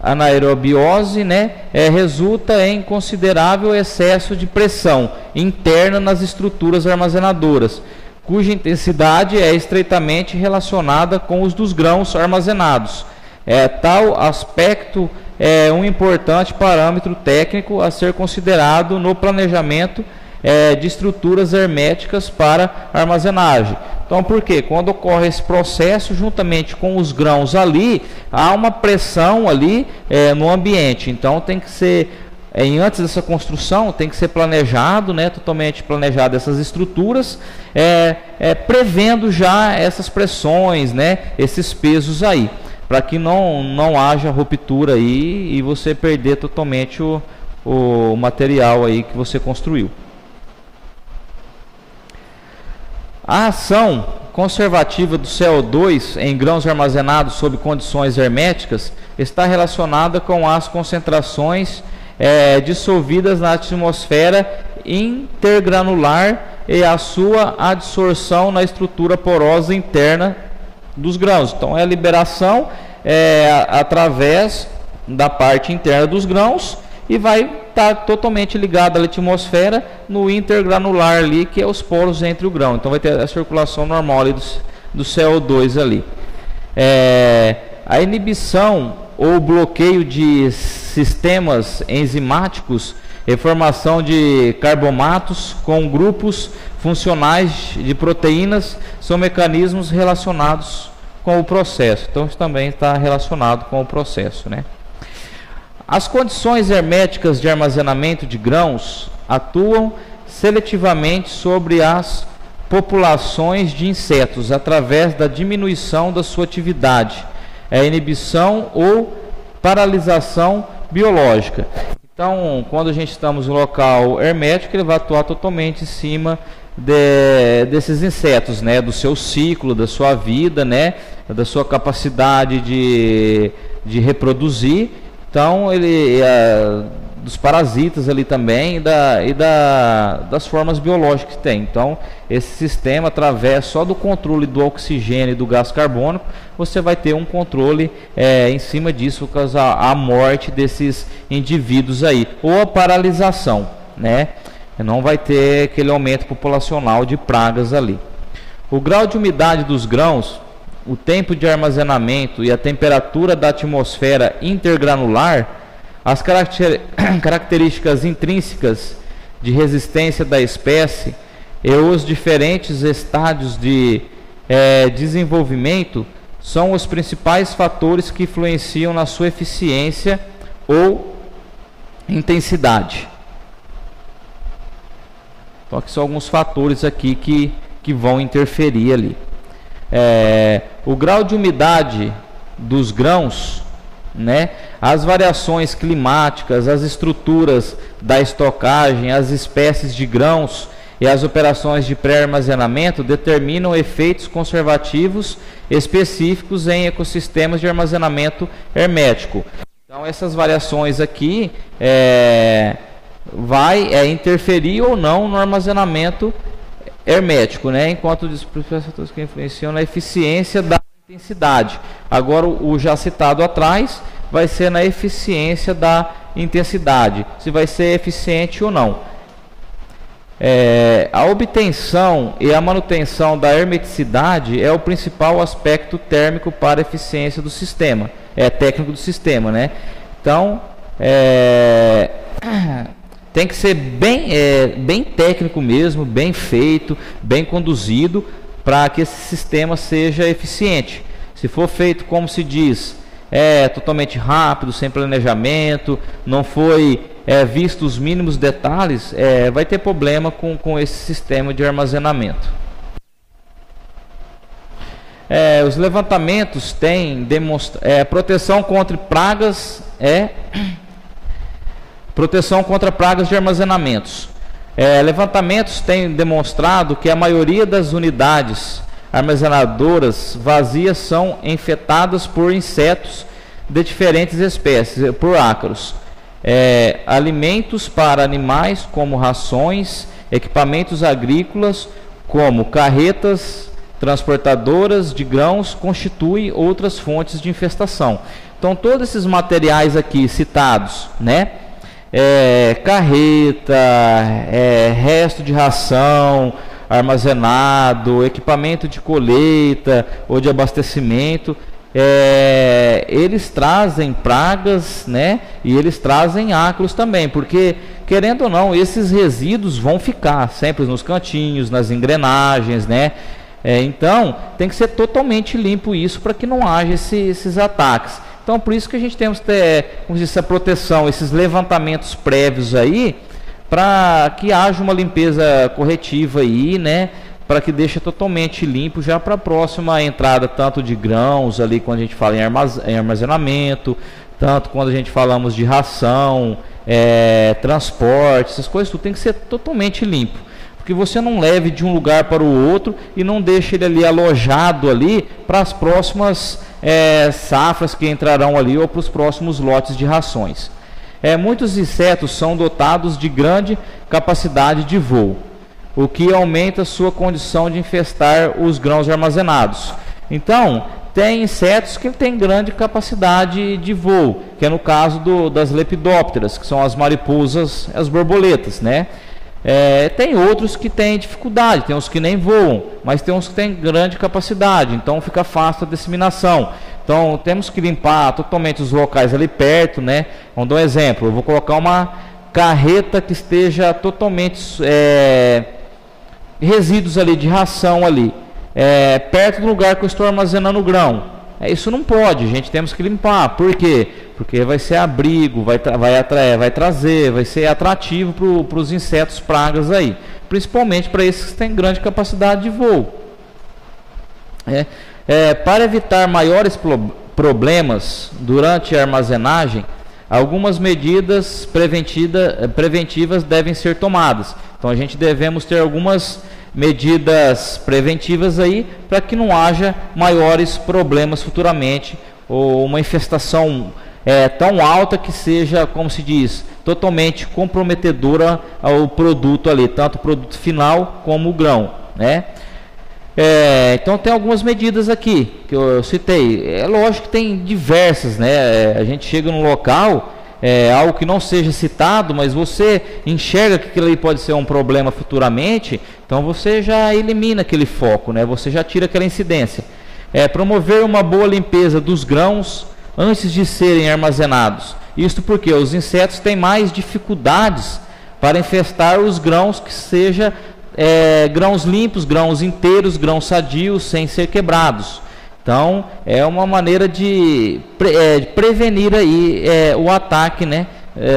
anaerobiose, né, resulta em considerável excesso de pressão interna nas estruturas armazenadoras, cuja intensidade é estreitamente relacionada com os dos grãos armazenados. Tal aspecto é um importante parâmetro técnico a ser considerado no planejamento de estruturas herméticas para armazenagem. Então, por quê? Quando ocorre esse processo, juntamente com os grãos ali, há uma pressão ali no ambiente. Então, tem que ser, antes dessa construção, tem que ser planejado, né, totalmente planejado essas estruturas, prevendo já essas pressões, né, esses pesos aí, para que não haja ruptura aí e você perder totalmente o material aí que você construiu. A ação conservativa do CO2 em grãos armazenados sob condições herméticas está relacionada com as concentrações dissolvidas na atmosfera intergranular e a sua adsorção na estrutura porosa interna dos grãos. Então a liberação através da parte interna dos grãos e vai estar totalmente ligado à atmosfera no intergranular ali, que é os poros entre o grão. Então vai ter a circulação normal ali do CO2 ali. A inibição ou bloqueio de sistemas enzimáticos e formação de carbomatos com grupos funcionais de proteínas são mecanismos relacionados com o processo. Então isso também está relacionado com o processo, né? As condições herméticas de armazenamento de grãos atuam seletivamente sobre as populações de insetos através da diminuição da sua atividade, inibição ou paralisação biológica. Então, quando a gente estamos no local hermético, ele vai atuar totalmente em cima desses insetos, né, do seu ciclo, da sua vida, né, da sua capacidade de reproduzir. Então ele dos parasitas ali também das formas biológicas que tem. Então, esse sistema, através só do controle do oxigênio e do gás carbônico, você vai ter um controle em cima disso, por causa a morte desses indivíduos aí, ou a paralisação, né? Não vai ter aquele aumento populacional de pragas ali. O grau de umidade dos grãos, o tempo de armazenamento e a temperatura da atmosfera intergranular, as características intrínsecas de resistência da espécie e os diferentes estádios de desenvolvimento são os principais fatores que influenciam na sua eficiência ou intensidade. Então aqui são alguns fatores aqui que vão interferir ali. O grau de umidade dos grãos, né, as variações climáticas, as estruturas da estocagem, as espécies de grãos e as operações de pré-armazenamento determinam efeitos conservativos específicos em ecossistemas de armazenamento hermético. Então essas variações aqui vai interferir ou não no armazenamento hermético, né? Enquanto os fatores que influenciam na eficiência da intensidade. Agora o já citado atrás vai ser na eficiência da intensidade, se vai ser eficiente ou não. A obtenção e a manutenção da hermeticidade é o principal aspecto térmico para a eficiência do sistema, técnico do sistema, né? Então tem que ser bem técnico mesmo, bem feito, bem conduzido, para que esse sistema seja eficiente. Se for feito, como se diz, totalmente rápido, sem planejamento, não foi visto os mínimos detalhes, vai ter problema com esse sistema de armazenamento. Os levantamentos têm proteção contra pragas, proteção contra pragas de armazenamentos. Levantamentos têm demonstrado que a maioria das unidades armazenadoras vazias são infectadas por insetos de diferentes espécies, por ácaros. Alimentos para animais, como rações, equipamentos agrícolas, como carretas transportadoras de grãos, constituem outras fontes de infestação. Então, todos esses materiais aqui citados, né? Carreta, resto de ração armazenado, equipamento de colheita ou de abastecimento, eles trazem pragas, né? E eles trazem ácaros também, porque querendo ou não, esses resíduos vão ficar sempre nos cantinhos, nas engrenagens, né? Então tem que ser totalmente limpo isso, para que não haja esses ataques. Então por isso que a gente temos que ter essa proteção, esses levantamentos prévios aí, para que haja uma limpeza corretiva aí, né? Para que deixe totalmente limpo já para a próxima entrada, tanto de grãos ali quando a gente fala em armazenamento, tanto quando a gente falamos de ração, transporte, essas coisas tudo tem que ser totalmente limpo, porque você não leve de um lugar para o outro e não deixe ele ali alojado ali para as próximas safras que entrarão ali, ou para os próximos lotes de rações. Muitos insetos são dotados de grande capacidade de voo, o que aumenta sua condição de infestar os grãos armazenados. Então, tem insetos que têm grande capacidade de voo, que é no caso das lepidópteras, que são as mariposas, as borboletas, né? Tem outros que têm dificuldade, tem uns que nem voam, mas tem uns que têm grande capacidade, então fica fácil a disseminação. Então temos que limpar totalmente os locais ali perto, né? Vamos dar um exemplo, eu vou colocar uma carreta que esteja totalmente resíduos ali de ração ali, perto do lugar que eu estou armazenando o grão. Isso não pode, a gente temos que limpar. Por quê? Porque vai ser abrigo, vai ser atrativo para os insetos pragas aí, principalmente para esses que têm grande capacidade de voo. Para evitar maiores problemas durante a armazenagem, algumas medidas preventivas devem ser tomadas. Então a gente devemos ter algumas medidas preventivas aí, para que não haja maiores problemas futuramente, ou uma infestação tão alta que seja, como se diz, totalmente comprometedora ao produto ali, tanto o produto final como o grão, né? Então tem algumas medidas aqui que eu citei. É lógico que tem diversas, né? A gente chega num local, algo que não seja citado, mas você enxerga que aquilo aí pode ser um problema futuramente, então você já elimina aquele foco, né? Você já tira aquela incidência. Promover uma boa limpeza dos grãos antes de serem armazenados. Isto porque os insetos têm mais dificuldades para infestar os grãos que seja grãos limpos, grãos inteiros, grãos sadios, sem ser quebrados. Então, é uma maneira de prevenir aí o ataque, né,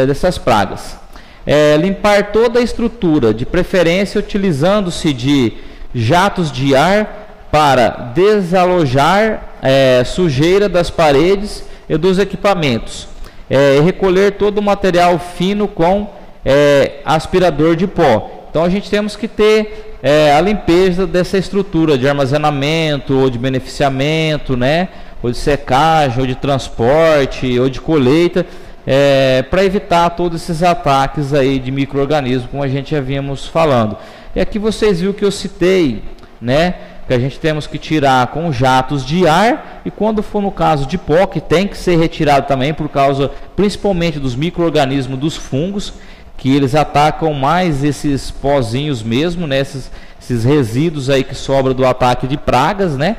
dessas pragas. Limpar toda a estrutura, de preferência utilizando-se de jatos de ar para desalojar sujeira das paredes e dos equipamentos. Recolher todo o material fino com aspirador de pó. Então a gente temos que ter a limpeza dessa estrutura de armazenamento ou de beneficiamento, né? Ou de secagem, ou de transporte, ou de colheita, para evitar todos esses ataques aí de micro-organismos, como a gente já vínhamos falando. E aqui vocês viram que eu citei, né? Que a gente temos que tirar com jatos de ar, e quando for no caso de pó, que tem que ser retirado também por causa principalmente dos micro-organismos, dos fungos, que eles atacam mais esses pozinhos mesmo, né? Esses resíduos aí que sobram do ataque de pragas, né?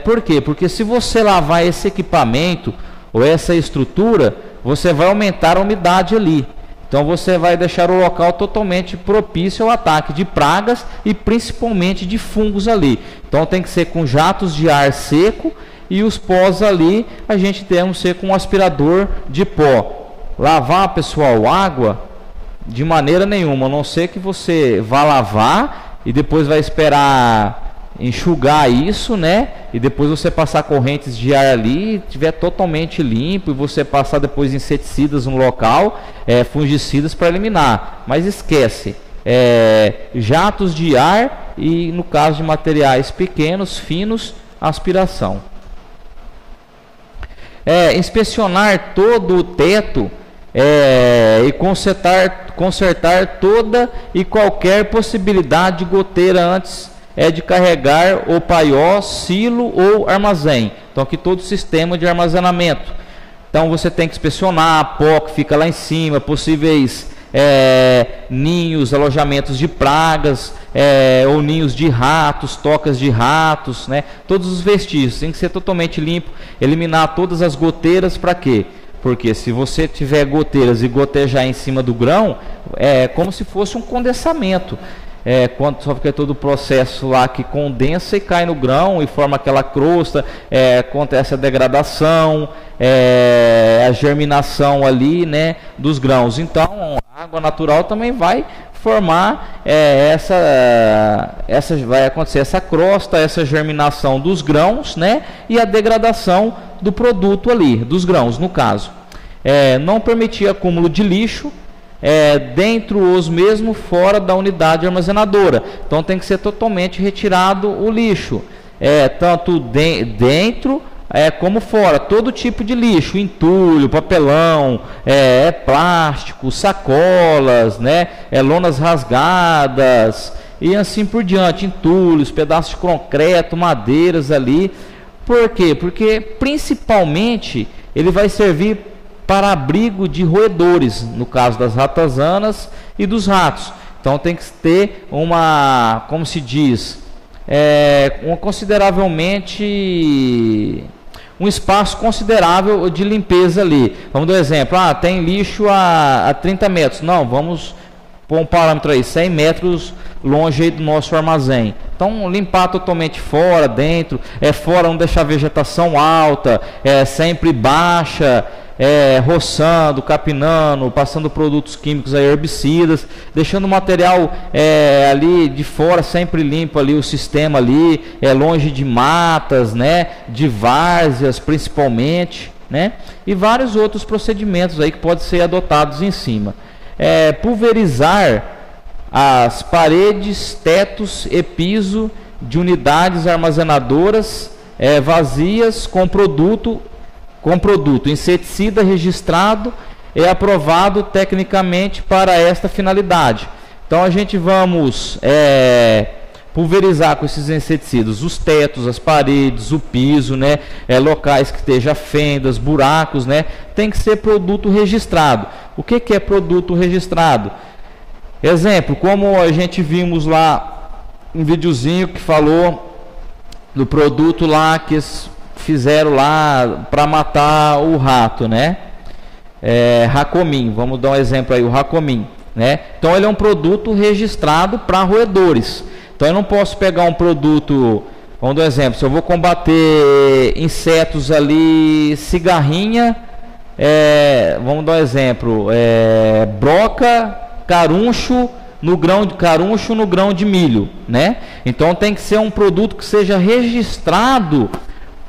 Por quê? Porque se você lavar esse equipamento ou essa estrutura, você vai aumentar a umidade ali. Então você vai deixar o local totalmente propício ao ataque de pragas e principalmente de fungos ali. Então tem que ser com jatos de ar seco, e os pós ali a gente tem que ser com um aspirador de pó. Lavar, pessoal, água de maneira nenhuma, a não ser que você vá lavar e depois vai esperar enxugar isso, né? E depois você passar correntes de ar ali, tiver totalmente limpo, e você passar depois inseticidas no local, fungicidas para eliminar. Mas esquece, jatos de ar e, no caso de materiais pequenos, finos, aspiração. Inspecionar todo o teto e consertar toda e qualquer possibilidade de goteira antes de carregar o paiol, silo ou armazém. Então aqui todo o sistema de armazenamento. Então você tem que inspecionar a pó que fica lá em cima, possíveis ninhos, alojamentos de pragas, ou ninhos de ratos, tocas de ratos, né? Todos os vestígios tem que ser totalmente limpo, eliminar todas as goteiras. Para quê? Porque se você tiver goteiras e gotejar em cima do grão, é como se fosse um condensamento. Quando só fica todo o processo lá que condensa e cai no grão e forma aquela crosta, acontece a degradação, a germinação ali, né, dos grãos. Então a água natural também vai formar vai acontecer essa crosta, essa germinação dos grãos, né, e a degradação do produto ali, dos grãos no caso. Não permitir acúmulo de lixo dentro os mesmo fora da unidade armazenadora. Então tem que ser totalmente retirado o lixo, tanto dentro como fora, todo tipo de lixo, entulho, papelão, plástico, sacolas, né, lonas rasgadas e assim por diante, entulhos, pedaços de concreto, madeiras ali. Por quê? Porque principalmente ele vai servir para abrigo de roedores, no caso das ratazanas e dos ratos. Então tem que ter uma, como se diz, um espaço considerável de limpeza ali. Vamos dar um exemplo, tem lixo a 30 metros, não, vamos pôr um parâmetro aí, 100 metros longe aí do nosso armazém. Então limpar totalmente fora, dentro, fora não deixar a vegetação alta, sempre baixa, roçando, capinando, passando produtos químicos aí, herbicidas, deixando o material ali de fora sempre limpo ali, o sistema ali, longe de matas, né, de várzeas principalmente, né, e vários outros procedimentos aí que podem ser adotados em cima. Pulverizar as paredes, tetos e piso de unidades armazenadoras vazias com produto inseticida registrado é aprovado tecnicamente para esta finalidade. Então a gente vamos pulverizar com esses inseticidas os tetos, as paredes, o piso, né? Locais que estejam fendas, buracos, né? Tem que ser produto registrado. O que é produto registrado? Exemplo, como a gente vimos lá um videozinho que falou do produto lá que eles fizeram lá para matar o rato, né? Racomin, vamos dar um exemplo aí, o Racomin, né? Então ele é um produto registrado para roedores. Então eu não posso pegar um produto, vamos dar um exemplo, se eu vou combater insetos ali, cigarrinha, vamos dar um exemplo, broca, caruncho no grão de milho, né? Então tem que ser um produto que seja registrado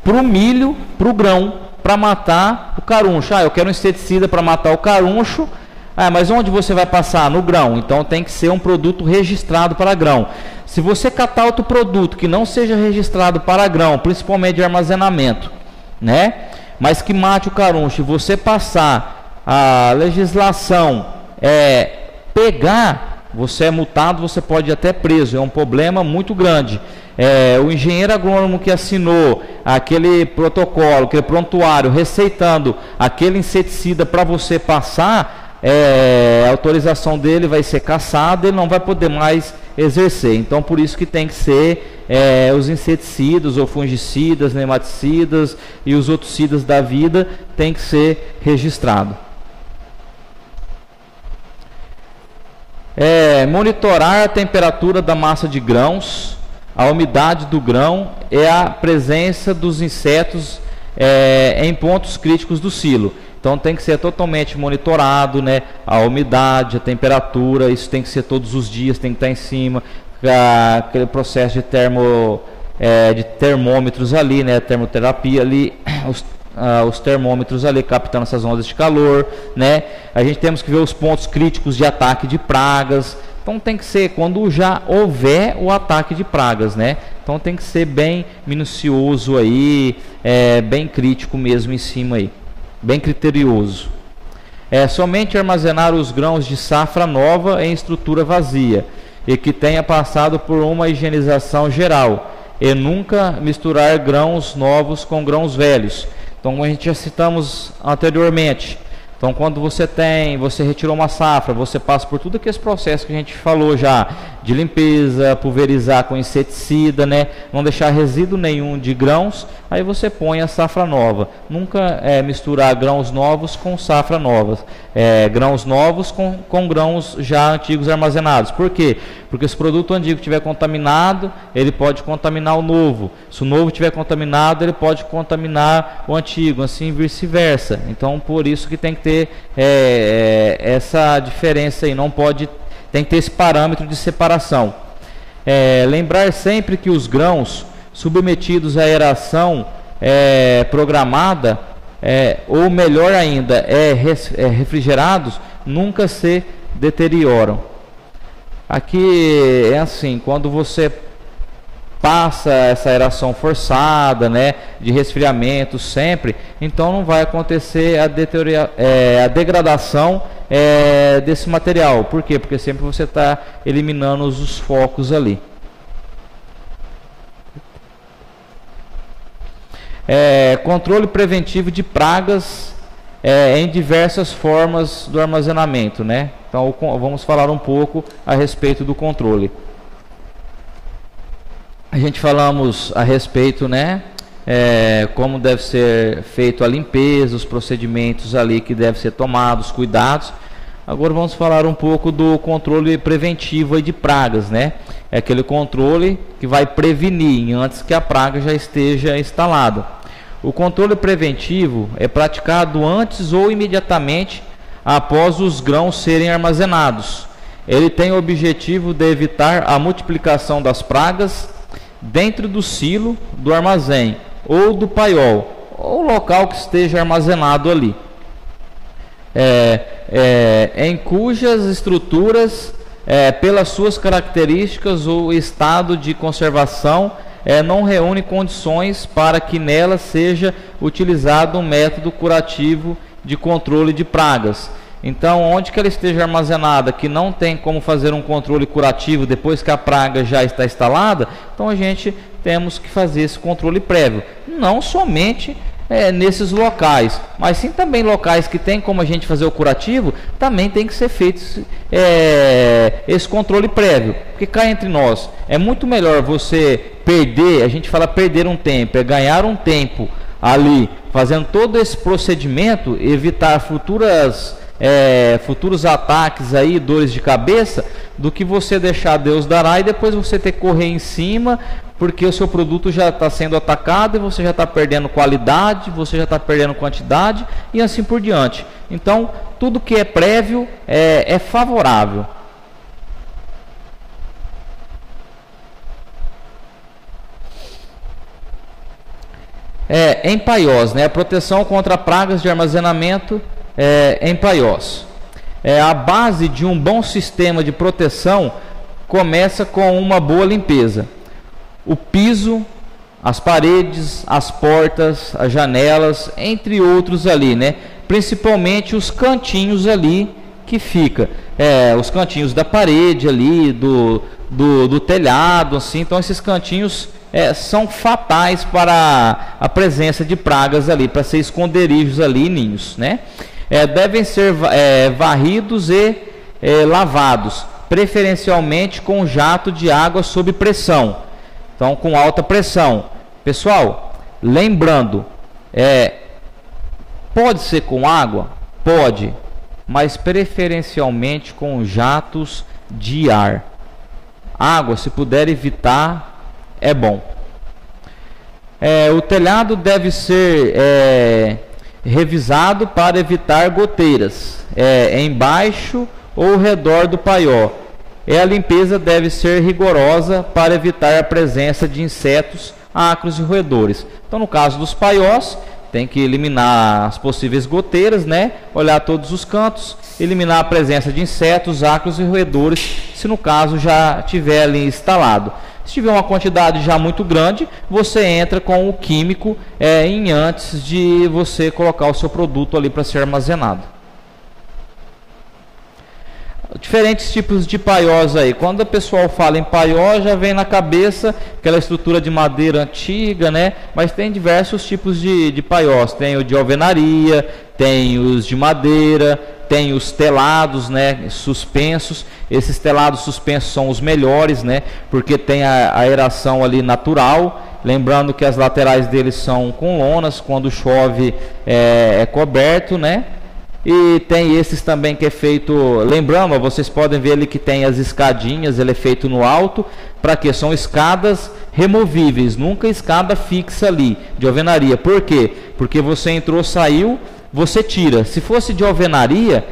para o milho, para o grão, para matar o caruncho. Eu quero um inseticida para matar o caruncho. Mas onde você vai passar? No grão. Então tem que ser um produto registrado para grão. Se você catar outro produto que não seja registrado para grão, principalmente de armazenamento, né? Mas que mate o caruncho, e você passar a legislação, pegar, você é multado, você pode ir até preso. É um problema muito grande. O engenheiro agrônomo que assinou aquele protocolo, aquele prontuário, receitando aquele inseticida para você passar, a autorização dele vai ser cassada, ele não vai poder mais exercer. Então por isso que tem que ser os inseticidas ou fungicidas, nematicidas e os outros cidas da vida tem que ser registrado. Monitorar a temperatura da massa de grãos, a umidade do grão e a presença dos insetos em pontos críticos do silo. Então tem que ser totalmente monitorado, né? A umidade, a temperatura, isso tem que ser todos os dias, tem que estar em cima. Aquele processo de termômetros ali, né? Termoterapia ali, os termômetros ali captando essas ondas de calor, né? A gente temos que ver os pontos críticos de ataque de pragas. Então tem que ser quando já houver o ataque de pragas, né? Então tem que ser bem minucioso aí, bem crítico mesmo em cima aí. Bem criterioso. Somente armazenar os grãos de safra nova em estrutura vazia e que tenha passado por uma higienização geral, e nunca misturar grãos novos com grãos velhos. Então, como a gente já citamos anteriormente, então quando você retirou uma safra, você passa por tudo aqueles processos que a gente falou já, de limpeza, pulverizar com inseticida, né? Não deixar resíduo nenhum de grãos, aí você põe a safra nova. Nunca misturar grãos novos com safra novas, grãos novos com grãos já antigos armazenados. Por quê? Porque se o produto antigo estiver contaminado, ele pode contaminar o novo. Se o novo estiver contaminado, ele pode contaminar o antigo, assim vice-versa. Então por isso que tem que ter essa diferença aí, tem que ter esse parâmetro de separação. Lembrar sempre que os grãos submetidos à aeração programada, ou melhor ainda, refrigerados, nunca se deterioram. Aqui é assim, quando você passa essa aeração forçada, né, de resfriamento sempre, então não vai acontecer a degradação desse material. Por quê? Porque sempre você está eliminando os focos ali. Controle preventivo de pragas em diversas formas do armazenamento, né? Então vamos falar um pouco a respeito do controle. A gente falamos a respeito, né? Como deve ser feito a limpeza, os procedimentos ali que devem ser tomados, cuidados. Agora vamos falar um pouco do controle preventivo aí de pragas, né? É aquele controle que vai prevenir antes que a praga já esteja instalada. O controle preventivo é praticado antes ou imediatamente após os grãos serem armazenados. Ele tem o objetivo de evitar a multiplicação das pragas dentro do silo, do armazém ou do paiol, ou local que esteja armazenado ali, em cujas estruturas, pelas suas características ou estado de conservação, não reúne condições para que nela seja utilizado um método curativo de controle de pragas. Então, onde que ela esteja armazenada, que não tem como fazer um controle curativo depois que a praga já está instalada, então a gente temos que fazer esse controle prévio. Não somente nesses locais, mas sim também locais que tem como a gente fazer o curativo, também tem que ser feito esse controle prévio. Porque cá entre nós, é muito melhor você perder, a gente fala perder um tempo, é ganhar um tempo ali, fazendo todo esse procedimento, evitar futuros ataques aí, dores de cabeça, do que você deixar Deus dará e depois você ter que correr em cima, porque o seu produto já está sendo atacado e você já está perdendo qualidade, você já está perdendo quantidade e assim por diante. Então, tudo que é prévio é favorável. Em paiós, né? A proteção contra pragas de armazenamento em paiós. A base de um bom sistema de proteção começa com uma boa limpeza. O piso, as paredes, as portas, as janelas, entre outros ali, né? Principalmente os cantinhos ali que fica, os cantinhos da parede ali, do telhado, assim. Então esses cantinhos são fatais para a presença de pragas ali, para ser esconderijos ali, ninhos, né? Devem ser varridos e lavados, preferencialmente com jato de água sob pressão. Então, com alta pressão. Pessoal, lembrando, pode ser com água? Pode, mas preferencialmente com jatos de ar. Água, se puder evitar, é bom. O telhado deve ser revisado para evitar goteiras embaixo ou ao redor do paiol. A limpeza deve ser rigorosa para evitar a presença de insetos, ácaros e roedores. Então, no caso dos paiós, tem que eliminar as possíveis goteiras, né? Olhar todos os cantos, eliminar a presença de insetos, ácaros e roedores, se no caso já tiver ali instalado. Se tiver uma quantidade já muito grande, você entra com o químico antes de você colocar o seu produto ali para ser armazenado. Diferentes tipos de paiós aí. Quando o pessoal fala em paió, já vem na cabeça aquela estrutura de madeira antiga, né? Mas tem diversos tipos de paiós. Tem o de alvenaria, tem os de madeira, tem os telados, né, suspensos. Esses telados suspensos são os melhores, né? Porque tem a aeração ali natural. Lembrando que as laterais deles são com lonas, quando chove é coberto, né? E tem esses também que é feito, lembrando, vocês podem ver ali que tem as escadinhas, ele é feito no alto. Para quê? São escadas removíveis, nunca escada fixa ali, de alvenaria. Por quê? Porque você entrou, saiu, você tira. Se fosse de alvenaria,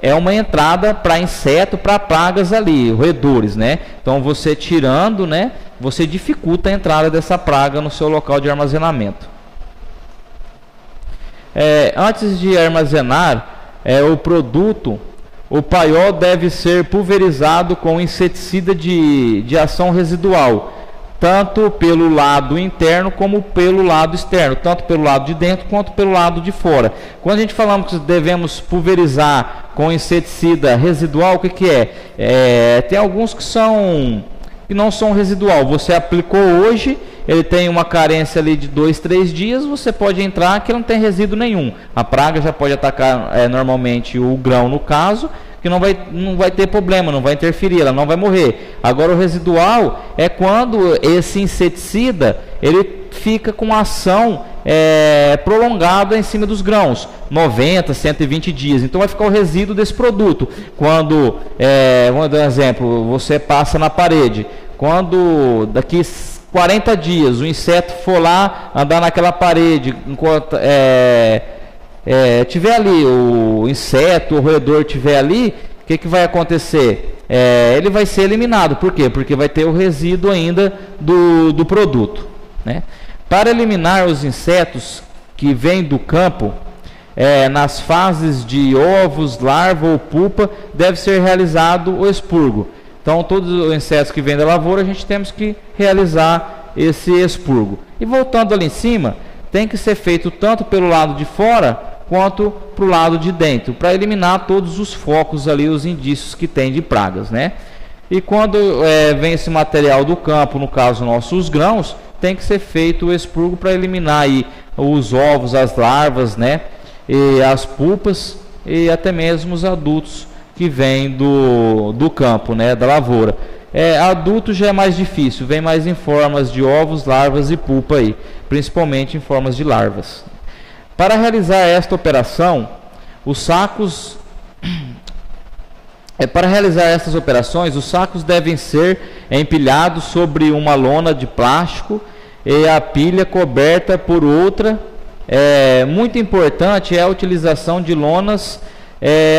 é uma entrada para inseto, para pragas ali, roedores, né? Então você tirando, né, você dificulta a entrada dessa praga no seu local de armazenamento. Antes de armazenar o produto, o paiol deve ser pulverizado com inseticida de ação residual, tanto pelo lado interno como pelo lado externo, tanto pelo lado de dentro quanto pelo lado de fora. Quando a gente falamos que devemos pulverizar com inseticida residual, o que é? Tem alguns que não são residual. Você aplicou hoje, ele tem uma carência ali de 2, 3 dias, você pode entrar que não tem resíduo nenhum. A praga já pode atacar normalmente o grão, no caso, que não vai ter problema, não vai interferir, ela não vai morrer. Agora o residual é quando esse inseticida ele fica com ação prolongada em cima dos grãos, 90, 120 dias. Então vai ficar o resíduo desse produto. Quando, vamos dar um exemplo, você passa na parede, quando daqui 40 dias o inseto for lá andar naquela parede, enquanto tiver ali o inseto, o roedor tiver ali, o que vai acontecer? Ele vai ser eliminado. Por quê? Porque vai ter o resíduo ainda do produto, né? Para eliminar os insetos que vêm do campo, nas fases de ovos, larva ou pupa, deve ser realizado o expurgo. Então, todos os insetos que vêm da lavoura, a gente temos que realizar esse expurgo. E voltando ali em cima, tem que ser feito tanto pelo lado de fora quanto para o lado de dentro, para eliminar todos os focos ali, os indícios que tem de pragas, né? E quando vem esse material do campo, no caso nosso, os grãos, tem que ser feito o expurgo para eliminar aí os ovos, as larvas, né? E as pupas e até mesmo os adultos que vêm do campo, né? Da lavoura. Adulto já é mais difícil, vem mais em formas de ovos, larvas e pupa aí, principalmente em formas de larvas. Para realizar esta operação, os sacos para realizar essas operações, os sacos devem ser empilhados sobre uma lona de plástico e a pilha coberta por outra. Muito importante é a utilização de lonas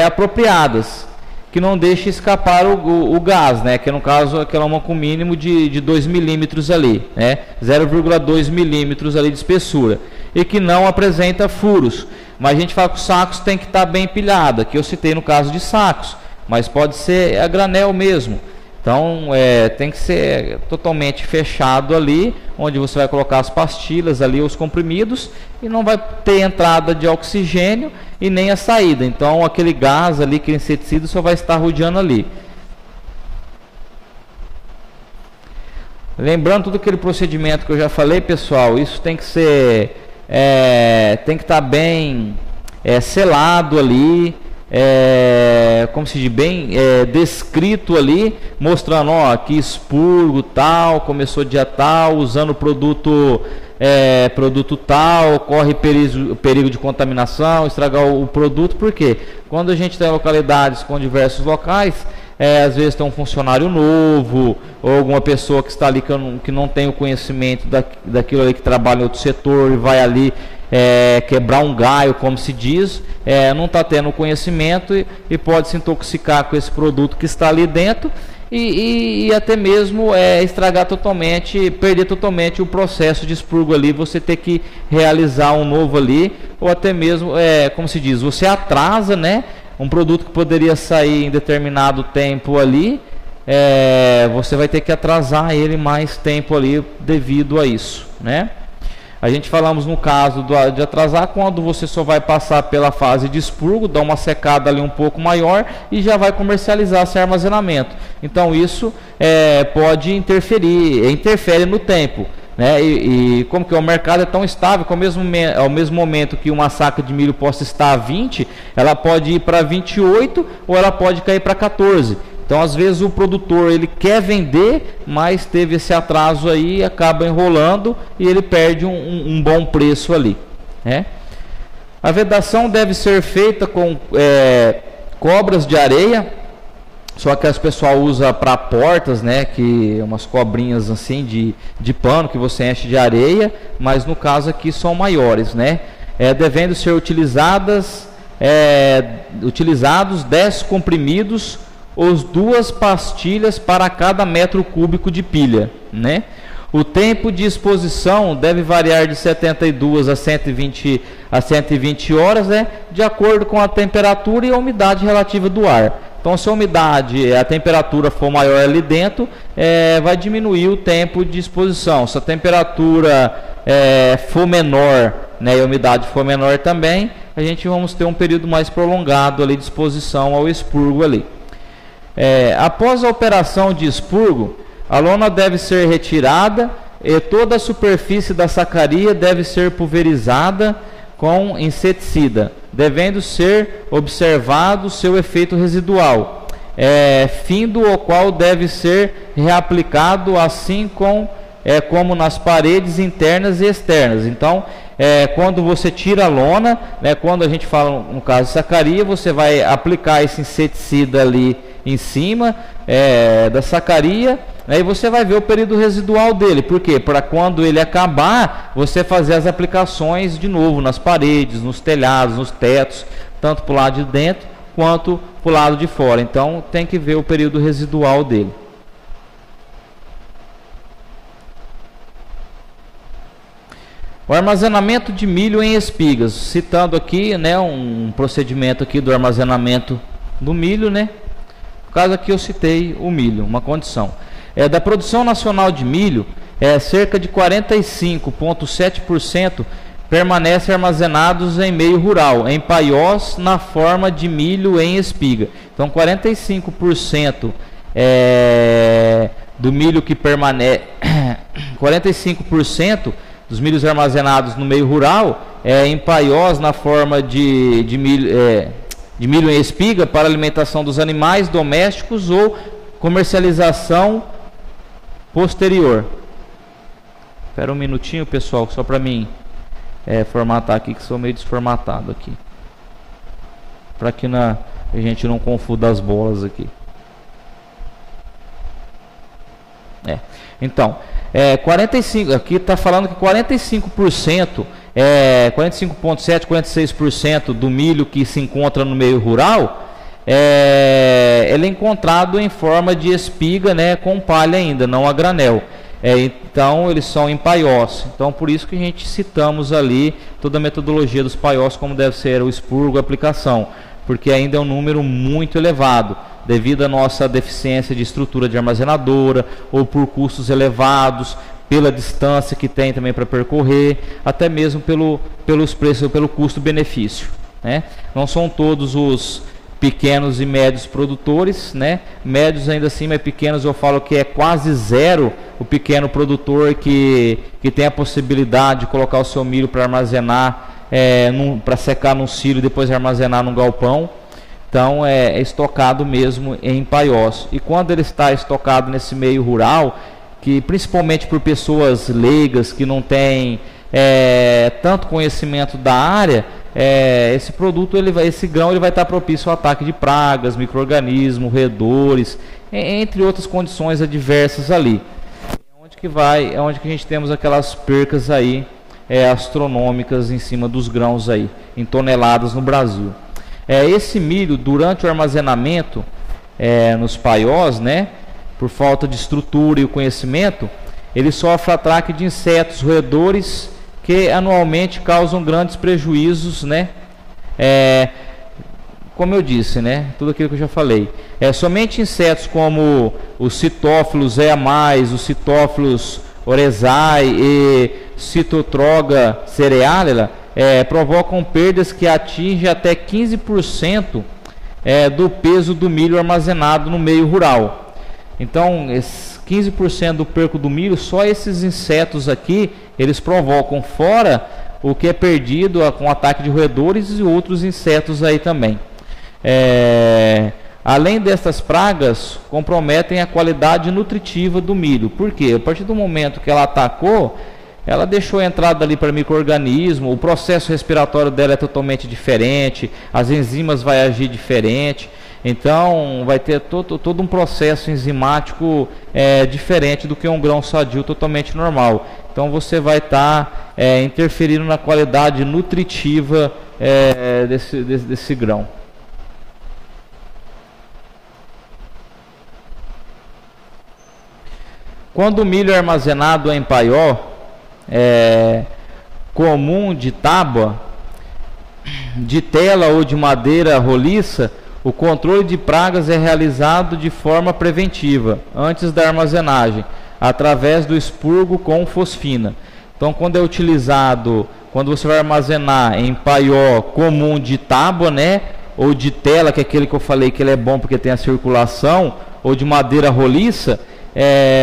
apropriadas, que não deixe escapar o gás, né? Que no caso aquela lona com mínimo de 2 milímetros ali, né? 0,2 milímetros ali de espessura, e que não apresenta furos. Mas a gente fala que os sacos tem que estar bem empilhado. Aqui eu citei no caso de sacos, mas pode ser a granel mesmo. Então tem que ser totalmente fechado ali, onde você vai colocar as pastilhas ali, os comprimidos, e não vai ter entrada de oxigênio e nem a saída. Então aquele gás ali, aquele inseticida só vai estar rodeando ali. Lembrando todo aquele procedimento que eu já falei, pessoal, isso tem que ser tem que estar bem selado ali, como se diz, bem descrito ali, mostrando, ó, aqui expurgo tal, começou dia tal, usando produto tal, corre perigo de contaminação, estragar o produto. Porque quando a gente tem localidades com diversos locais, às vezes tem um funcionário novo, ou alguma pessoa que está ali que não tem o conhecimento daquilo ali, que trabalha em outro setor, e vai ali quebrar um galho, como se diz, não está tendo conhecimento e pode se intoxicar com esse produto que está ali dentro, e até mesmo estragar totalmente, perder totalmente o processo de expurgo ali, você ter que realizar um novo ali, ou até mesmo, como se diz, você atrasa, né, um produto que poderia sair em determinado tempo ali, você vai ter que atrasar ele mais tempo ali devido a isso, né? A gente falamos no caso de atrasar quando você só vai passar pela fase de expurgo, dar uma secada ali um pouco maior e já vai comercializar esse armazenamento. Então isso pode interfere no tempo, né? E como que o mercado é tão estável, que ao mesmo momento que uma saca de milho possa estar a 20, ela pode ir para 28 ou ela pode cair para 14. Então, às vezes, o produtor ele quer vender, mas teve esse atraso aí, acaba enrolando e ele perde um bom preço ali, né? A vedação deve ser feita com cobras de areia, só que as pessoal usa para portas, né? Que umas cobrinhas assim de pano que você enche de areia, mas no caso aqui são maiores, né? Devendo ser utilizados 10 comprimidos ou 2 pastilhas para cada metro cúbico de pilha, né? O tempo de exposição deve variar de 72 a 120 horas, né? De acordo com a temperatura e a umidade relativa do ar. Então, se a umidade, a temperatura for maior ali dentro, vai diminuir o tempo de exposição. Se a temperatura for menor, né, e a umidade for menor também, a gente vamos ter um período mais prolongado ali de exposição ao expurgo ali. Após a operação de expurgo, a lona deve ser retirada e toda a superfície da sacaria deve ser pulverizada com inseticida, devendo ser observado seu efeito residual, findo o qual deve ser reaplicado assim como nas paredes internas e externas. Então, quando você tira a lona, né, quando a gente fala no caso de sacaria, você vai aplicar esse inseticida ali em cima da sacaria, né, e você vai ver o período residual dele. Por quê? Para quando ele acabar, você fazer as aplicações de novo nas paredes, nos telhados, nos tetos, tanto para o lado de dentro quanto para o lado de fora. Então tem que ver o período residual dele. O armazenamento de milho em espigas, citando aqui, né, um procedimento aqui do armazenamento do milho, né? No caso aqui eu citei o milho, uma condição. Da produção nacional de milho, cerca de 45,7% permanecem armazenados em meio rural, em paiós na forma de milho em espiga. Então 45% do milho que permanece, 45% dos milhos armazenados no meio rural em paiós na forma de milho em espiga para alimentação dos animais domésticos ou comercialização posterior. Espera um minutinho, pessoal, só para mim formatar aqui, que sou meio desformatado aqui, para que a gente não confunda as bolas aqui. Então, 45, aqui está falando que 45%, 45,7%, 46% do milho que se encontra no meio rural, ele é encontrado em forma de espiga, né, com palha ainda, não a granel. Então eles são em paiós. Então por isso que a gente citamos ali toda a metodologia dos paiós, como deve ser o expurgo, a aplicação, porque ainda é um número muito elevado, devido à nossa deficiência de estrutura de armazenadora, ou por custos elevados, pela distância que tem também para percorrer, até mesmo pelos preços, pelo custo-benefício, né? Não são todos os pequenos e médios produtores, né? Médios ainda assim, mas pequenos eu falo que é quase zero o pequeno produtor que tem a possibilidade de colocar o seu milho para armazenar, para secar num silo e depois armazenar num galpão. Então é estocado mesmo em paiós. E quando ele está estocado nesse meio rural, que principalmente por pessoas leigas que não têm tanto conhecimento da área, esse produto, esse grão, ele vai estar propício ao ataque de pragas, micro-organismos, roedores, entre outras condições adversas ali. É onde que a gente temos aquelas percas aí astronômicas em cima dos grãos aí, em toneladas no Brasil. Esse milho, durante o armazenamento nos paiós, né, por falta de estrutura e o conhecimento, ele sofre ataque de insetos, roedores, que anualmente causam grandes prejuízos, né? Como eu disse, né? Tudo aquilo que eu já falei. Somente insetos como os citófilos eamais, os citófilos oryzae e Citotroga cerealia provocam perdas que atingem até 15% do peso do milho armazenado no meio rural. Então, 15% do perco do milho, só esses insetos aqui, eles provocam, fora o que é perdido com ataque de roedores e outros insetos aí também. Além dessas pragas, comprometem a qualidade nutritiva do milho. Por quê? A partir do momento que ela atacou, ela deixou entrada ali para micro-organismo, o processo respiratório dela é totalmente diferente, as enzimas vão agir diferente. Então vai ter todo um processo enzimático diferente do que um grão sadio totalmente normal. Então você vai estar interferindo na qualidade nutritiva desse grão. Quando o milho é armazenado em paió comum de tábua, de tela ou de madeira roliça, o controle de pragas é realizado de forma preventiva, antes da armazenagem, através do expurgo com fosfina. Então, quando é utilizado, quando você vai armazenar em paió comum de tábua, né, ou de tela, que é aquele que eu falei que ele é bom porque tem a circulação, ou de madeira roliça,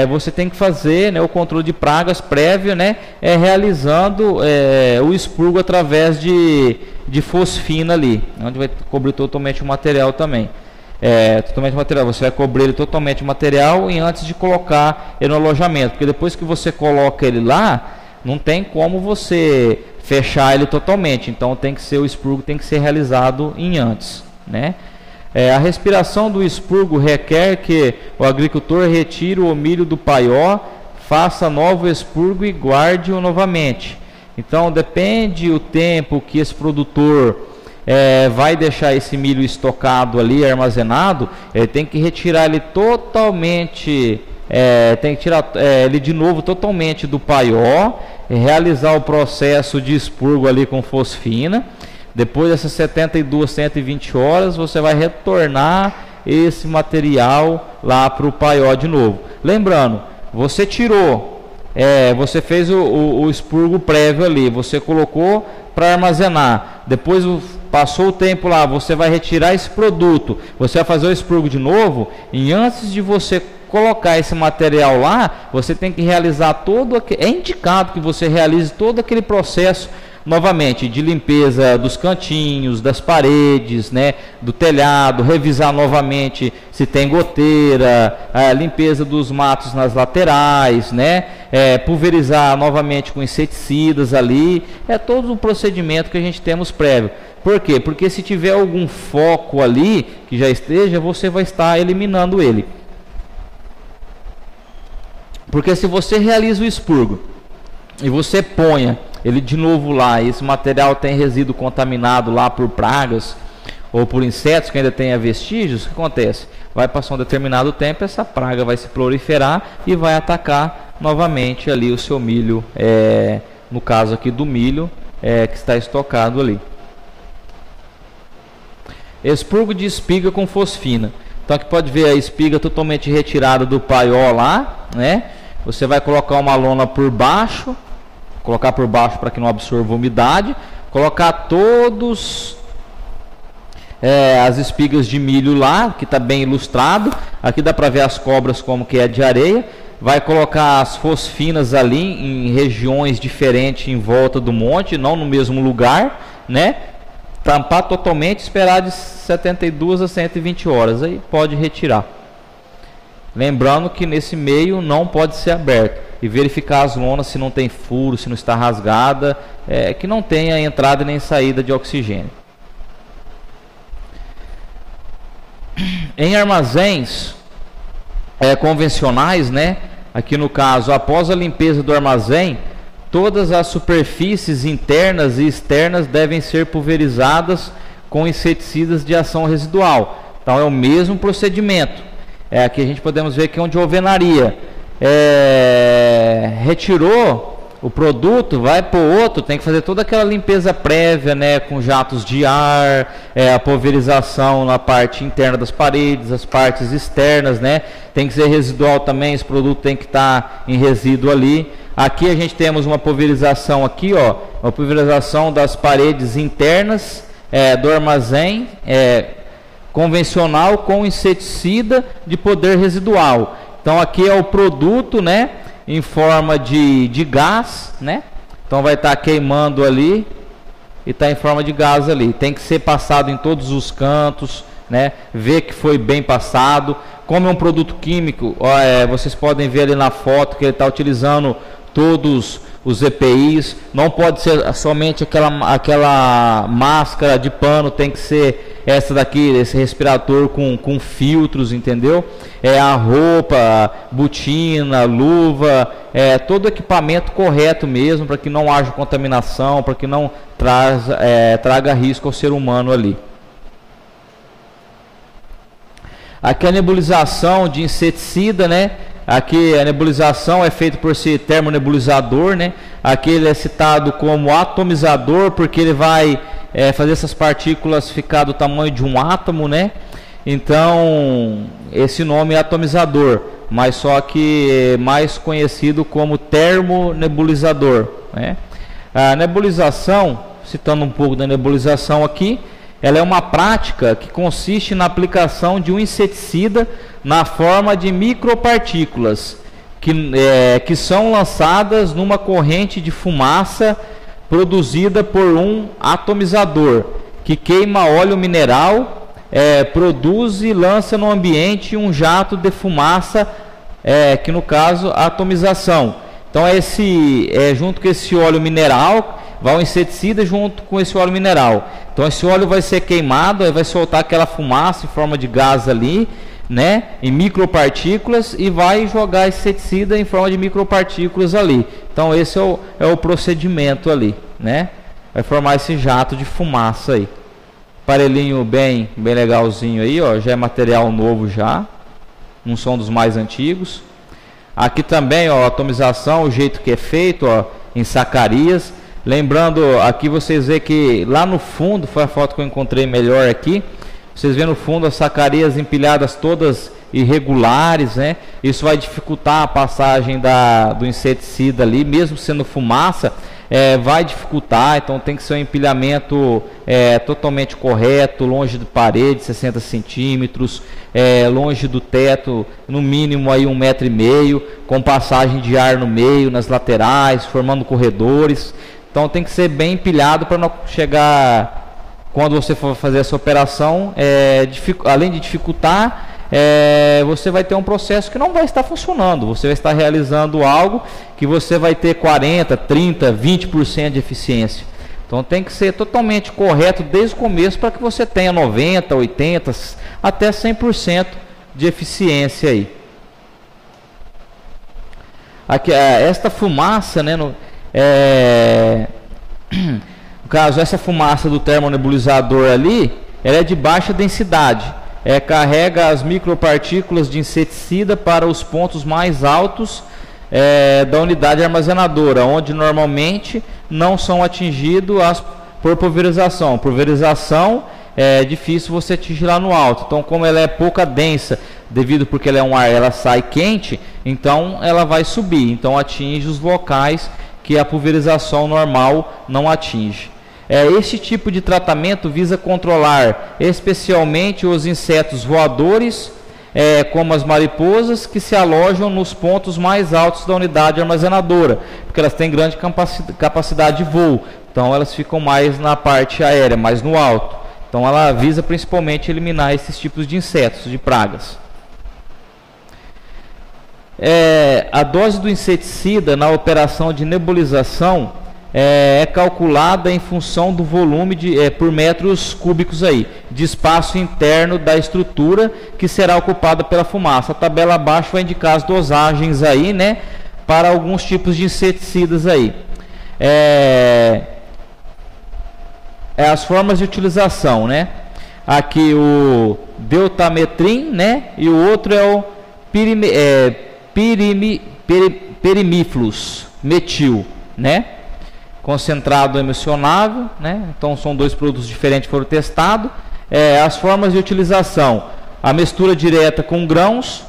você tem que fazer, né, o controle de pragas prévio, né, realizando o expurgo através de fosfina ali, onde vai cobrir totalmente o material também. Totalmente o material, você vai cobrir ele totalmente o material e antes de colocar ele no alojamento, porque depois que você coloca ele lá, não tem como você fechar ele totalmente, então tem que ser o expurgo, tem que ser realizado em antes, né? A respiração do expurgo requer que o agricultor retire o milho do paió, faça novo expurgo e guarde-o novamente. Então depende o tempo que esse produtor vai deixar esse milho estocado ali, armazenado, ele tem que retirar ele totalmente, tem que tirar ele de novo totalmente do paió, realizar o processo de expurgo ali com fosfina. Depois dessas 72, 120 horas, você vai retornar esse material lá para o paió de novo. Lembrando, você tirou você fez o expurgo prévio ali, você colocou para armazenar, depois passou o tempo lá, você vai retirar esse produto, você vai fazer o expurgo de novo, e antes de você colocar esse material lá, você tem que realizar é indicado que você realize todo aquele processo novamente de limpeza dos cantinhos, das paredes, né, do telhado, revisar novamente se tem goteira, a limpeza dos matos nas laterais, né, pulverizar novamente com inseticidas ali, todo o procedimento que a gente temos prévio. Por quê? Porque se tiver algum foco ali que já esteja, você vai estar eliminando ele. Porque se você realiza o expurgo e você ponha ele de novo lá, e esse material tem resíduo contaminado lá por pragas ou por insetos que ainda tenha vestígios, o que acontece? Vai passar um determinado tempo, essa praga vai se proliferar e vai atacar novamente ali o seu milho, no caso aqui do milho que está estocado ali. Expurgo de espiga com fosfina. Então aqui pode ver a espiga totalmente retirada do paiol lá, né? Você vai colocar uma lona por baixo, colocar por baixo para que não absorva umidade, colocar todos as espigas de milho lá, que está bem ilustrado. Aqui dá para ver as cobras como que é de areia. Vai colocar as fosfinas ali em regiões diferentes em volta do monte, não no mesmo lugar, né? Tampar totalmente, esperar de 72 a 120 horas, aí pode retirar. Lembrando que nesse meio não pode ser aberto. E verificar as lonas se não tem furo, se não está rasgada, que não tenha entrada nem saída de oxigênio. Em armazéns convencionais, né? Aqui no caso, após a limpeza do armazém, todas as superfícies internas e externas devem ser pulverizadas com inseticidas de ação residual. Então é o mesmo procedimento. Aqui a gente podemos ver que onde alvenaria retirou o produto, vai para o outro, tem que fazer toda aquela limpeza prévia, né, com jatos de ar, a pulverização na parte interna das paredes, as partes externas, né, tem que ser residual também, esse produto tem que estar em resíduo ali. Aqui a gente temos uma pulverização aqui, ó, uma pulverização das paredes internas do armazém convencional com inseticida de poder residual. Então aqui é o produto, né, em forma de gás, né? Então vai estar queimando ali e está em forma de gás ali. Tem que ser passado em todos os cantos, né? Ver que foi bem passado. Como é um produto químico, vocês podem ver ali na foto que ele está utilizando todos os EPIs. Não pode ser somente aquela máscara de pano, tem que ser essa daqui, esse respirador com filtros, entendeu? A roupa, botina, luva, todo o equipamento correto mesmo, para que não haja contaminação, para que não traga risco ao ser humano ali. Aqui a nebulização de inseticida, né? Aqui a nebulização é feita por esse termonebulizador, né? Aqui ele é citado como atomizador, porque ele vai fazer essas partículas ficar do tamanho de um átomo, né? Então esse nome é atomizador, mas só que é mais conhecido como termonebulizador, né? A nebulização, citando um pouco da nebulização aqui, ela é uma prática que consiste na aplicação de um inseticida na forma de micropartículas que são lançadas numa corrente de fumaça produzida por um atomizador que queima óleo mineral, produz e lança no ambiente um jato de fumaça, que no caso a atomização. Então junto com esse óleo mineral vai o inseticida junto com esse óleo mineral. Então esse óleo vai ser queimado, vai soltar aquela fumaça em forma de gás ali, né, em micropartículas, e vai jogar inseticida em forma de micropartículas ali. Então esse é o procedimento ali, né? Vai formar esse jato de fumaça aí. Aparelhinho bem legalzinho aí, ó, já é material novo já, não são dos mais antigos. Aqui também, ó, a atomização, o jeito que é feito, ó, em sacarias. Lembrando, aqui vocês veem que lá no fundo, foi a foto que eu encontrei melhor aqui, vocês veem no fundo as sacarias empilhadas todas irregulares, né? Isso vai dificultar a passagem do inseticida ali, mesmo sendo fumaça, vai dificultar. Então tem que ser um empilhamento totalmente correto, longe de parede, 60 centímetros, longe do teto, no mínimo aí 1,5 m, com passagem de ar no meio, nas laterais, formando corredores. Então tem que ser bem empilhado para não chegar, quando você for fazer essa operação, além de dificultar, você vai ter um processo que não vai estar funcionando. Você vai estar realizando algo que você vai ter 40%, 30%, 20% de eficiência. Então tem que ser totalmente correto desde o começo para que você tenha 90%, 80%, até 100% de eficiência aí. Aqui, esta fumaça, né, no caso, essa fumaça do termonebulizador ali, ela é de baixa densidade. Carrega as micropartículas de inseticida para os pontos mais altos da unidade armazenadora, onde normalmente não são atingidos por pulverização. Pulverização é difícil você atingir lá no alto. Então, como ela é pouca densa, devido porque ela é um ar, ela sai quente, então ela vai subir. Então atinge os locais que a pulverização normal não atinge. Este tipo de tratamento visa controlar especialmente os insetos voadores, como as mariposas, que se alojam nos pontos mais altos da unidade armazenadora, porque elas têm grande capacidade de voo, então elas ficam mais na parte aérea, mais no alto. Então ela visa principalmente eliminar esses tipos de insetos, de pragas. A dose do inseticida na operação de nebulização é calculada em função do volume por metros cúbicos aí, de espaço interno da estrutura que será ocupada pela fumaça. A tabela abaixo vai indicar as dosagens aí, né, para alguns tipos de inseticidas aí. As formas de utilização, né? Aqui o Deltametrin, né, e o outro é o Perimiflus metil, né? Concentrado emissionável, né? Então são dois produtos diferentes que foram testados. As formas de utilização: a mistura direta com grãos,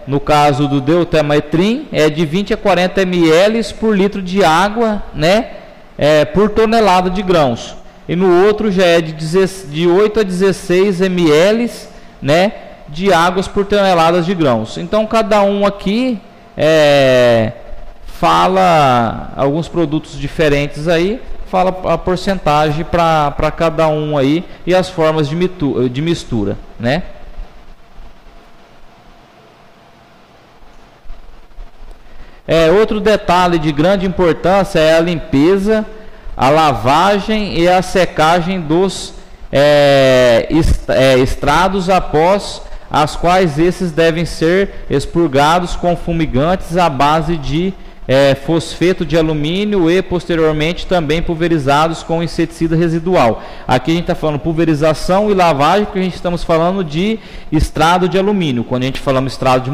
no caso do Deltametrin, de 20 a 40 ml por litro de água, né? Por tonelada de grãos. E no outro já é de 8 a 16 ml, né, de águas por toneladas de grãos. Então cada um aqui fala alguns produtos diferentes aí, fala a porcentagem para cada um aí e as formas de mistura, né? Outro detalhe de grande importância é a limpeza, a lavagem e a secagem dos estrados, após as quais esses devem ser expurgados com fumigantes à base de fosfeto de alumínio e posteriormente também pulverizados com inseticida residual. Aqui a gente está falando pulverização e lavagem, porque a gente estamos falando de estrado de alumínio. Quando a gente falamos estrado de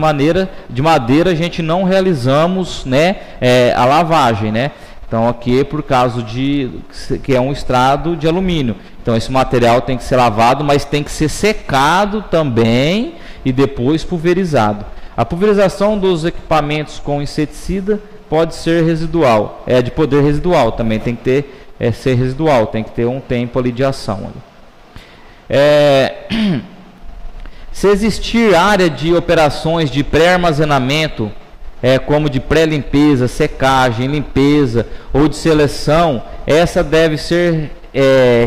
madeira, a gente não realizamos, né, a lavagem, né? Então aqui é por causa que é um estrado de alumínio. Então esse material tem que ser lavado, mas tem que ser secado também e depois pulverizado. A pulverização dos equipamentos com inseticida pode ser residual, de poder residual, também tem que ter, ser residual, tem que ter um tempo ali de ação. Se existir área de operações de pré-armazenamento, como de pré-limpeza, secagem, limpeza ou de seleção, essa deve ser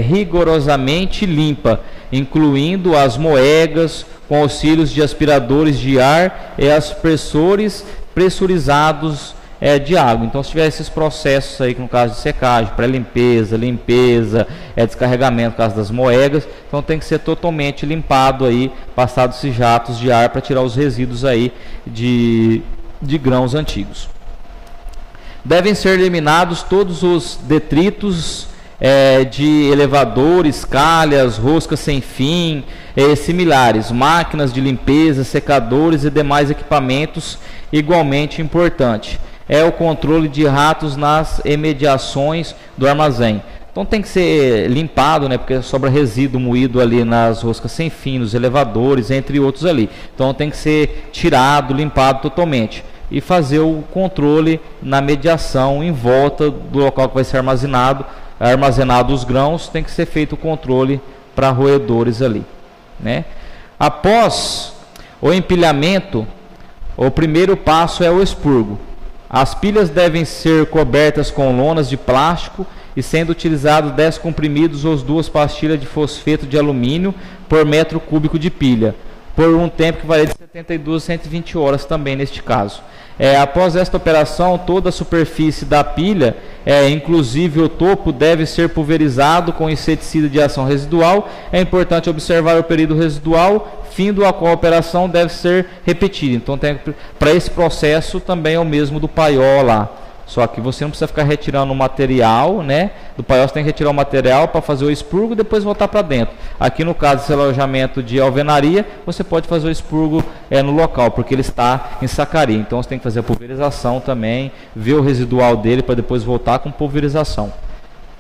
rigorosamente limpa, incluindo as moegas, com auxílios de aspiradores de ar e aspersores pressurizados de água. Então, se tiver esses processos aí, que no caso de secagem, pré-limpeza, limpeza, descarregamento no caso das moegas, então tem que ser totalmente limpado aí, passados esses jatos de ar para tirar os resíduos aí de grãos antigos. Devem ser eliminados todos os detritos de elevadores, calhas, roscas sem fim, similares, máquinas de limpeza, secadores e demais equipamentos. Igualmente importante o controle de ratos nas imediações do armazém. Então tem que ser limpado, né? Porque sobra resíduo moído ali nas roscas sem fim, nos elevadores, entre outros ali. Então tem que ser tirado, limpado totalmente. E fazer o controle na mediação em volta do local que vai ser armazenado os grãos, tem que ser feito o controle para roedores ali, né? Após o empilhamento, o primeiro passo é o expurgo. As pilhas devem ser cobertas com lonas de plástico e sendo utilizados 10 comprimidos ou 2 pastilhas de fosfeto de alumínio por metro cúbico de pilha, por um tempo que varia de 72 a 120 horas também neste caso. Após esta operação, toda a superfície da pilha, inclusive o topo, deve ser pulverizado com inseticida de ação residual. É importante observar o período residual, fim do qual a operação deve ser repetida. Então, para esse processo também é o mesmo do paiol lá. Só que você não precisa ficar retirando o material, né? Do paiol você tem que retirar o material para fazer o expurgo e depois voltar para dentro. Aqui no caso desse alojamento de alvenaria, você pode fazer o expurgo no local, porque ele está em sacaria. Então você tem que fazer a pulverização também, ver o residual dele para depois voltar com pulverização.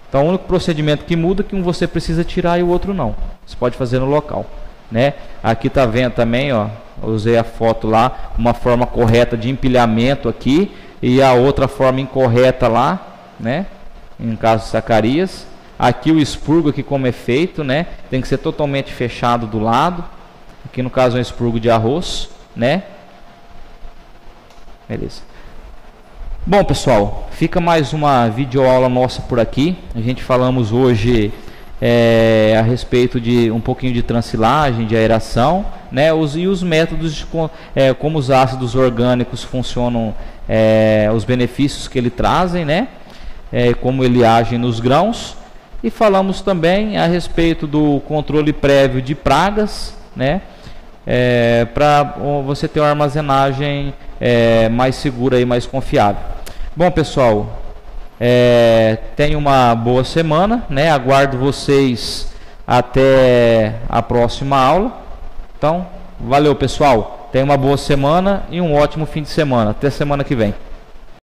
Então o único procedimento que muda é que um você precisa tirar e o outro não. Você pode fazer no local, né? Aqui tá vendo também, ó, eu usei a foto lá, uma forma correta de empilhamento aqui e a outra forma incorreta lá, né? Em caso de sacarias. Aqui o expurgo aqui como é feito, né? Tem que ser totalmente fechado do lado. Aqui no caso é um expurgo de arroz, né? Beleza. Bom, pessoal, fica mais uma videoaula nossa por aqui. A gente falamos hoje a respeito de um pouquinho de transilagem, de aeração, né? E os métodos de como os ácidos orgânicos funcionam, os benefícios que ele trazem, né? Como ele age nos grãos. E falamos também a respeito do controle prévio de pragas, né? Para você ter uma armazenagem mais segura e mais confiável. Bom, pessoal, tenha uma boa semana, né? Aguardo vocês até a próxima aula. Então, valeu, pessoal. Tenha uma boa semana e um ótimo fim de semana. Até semana que vem.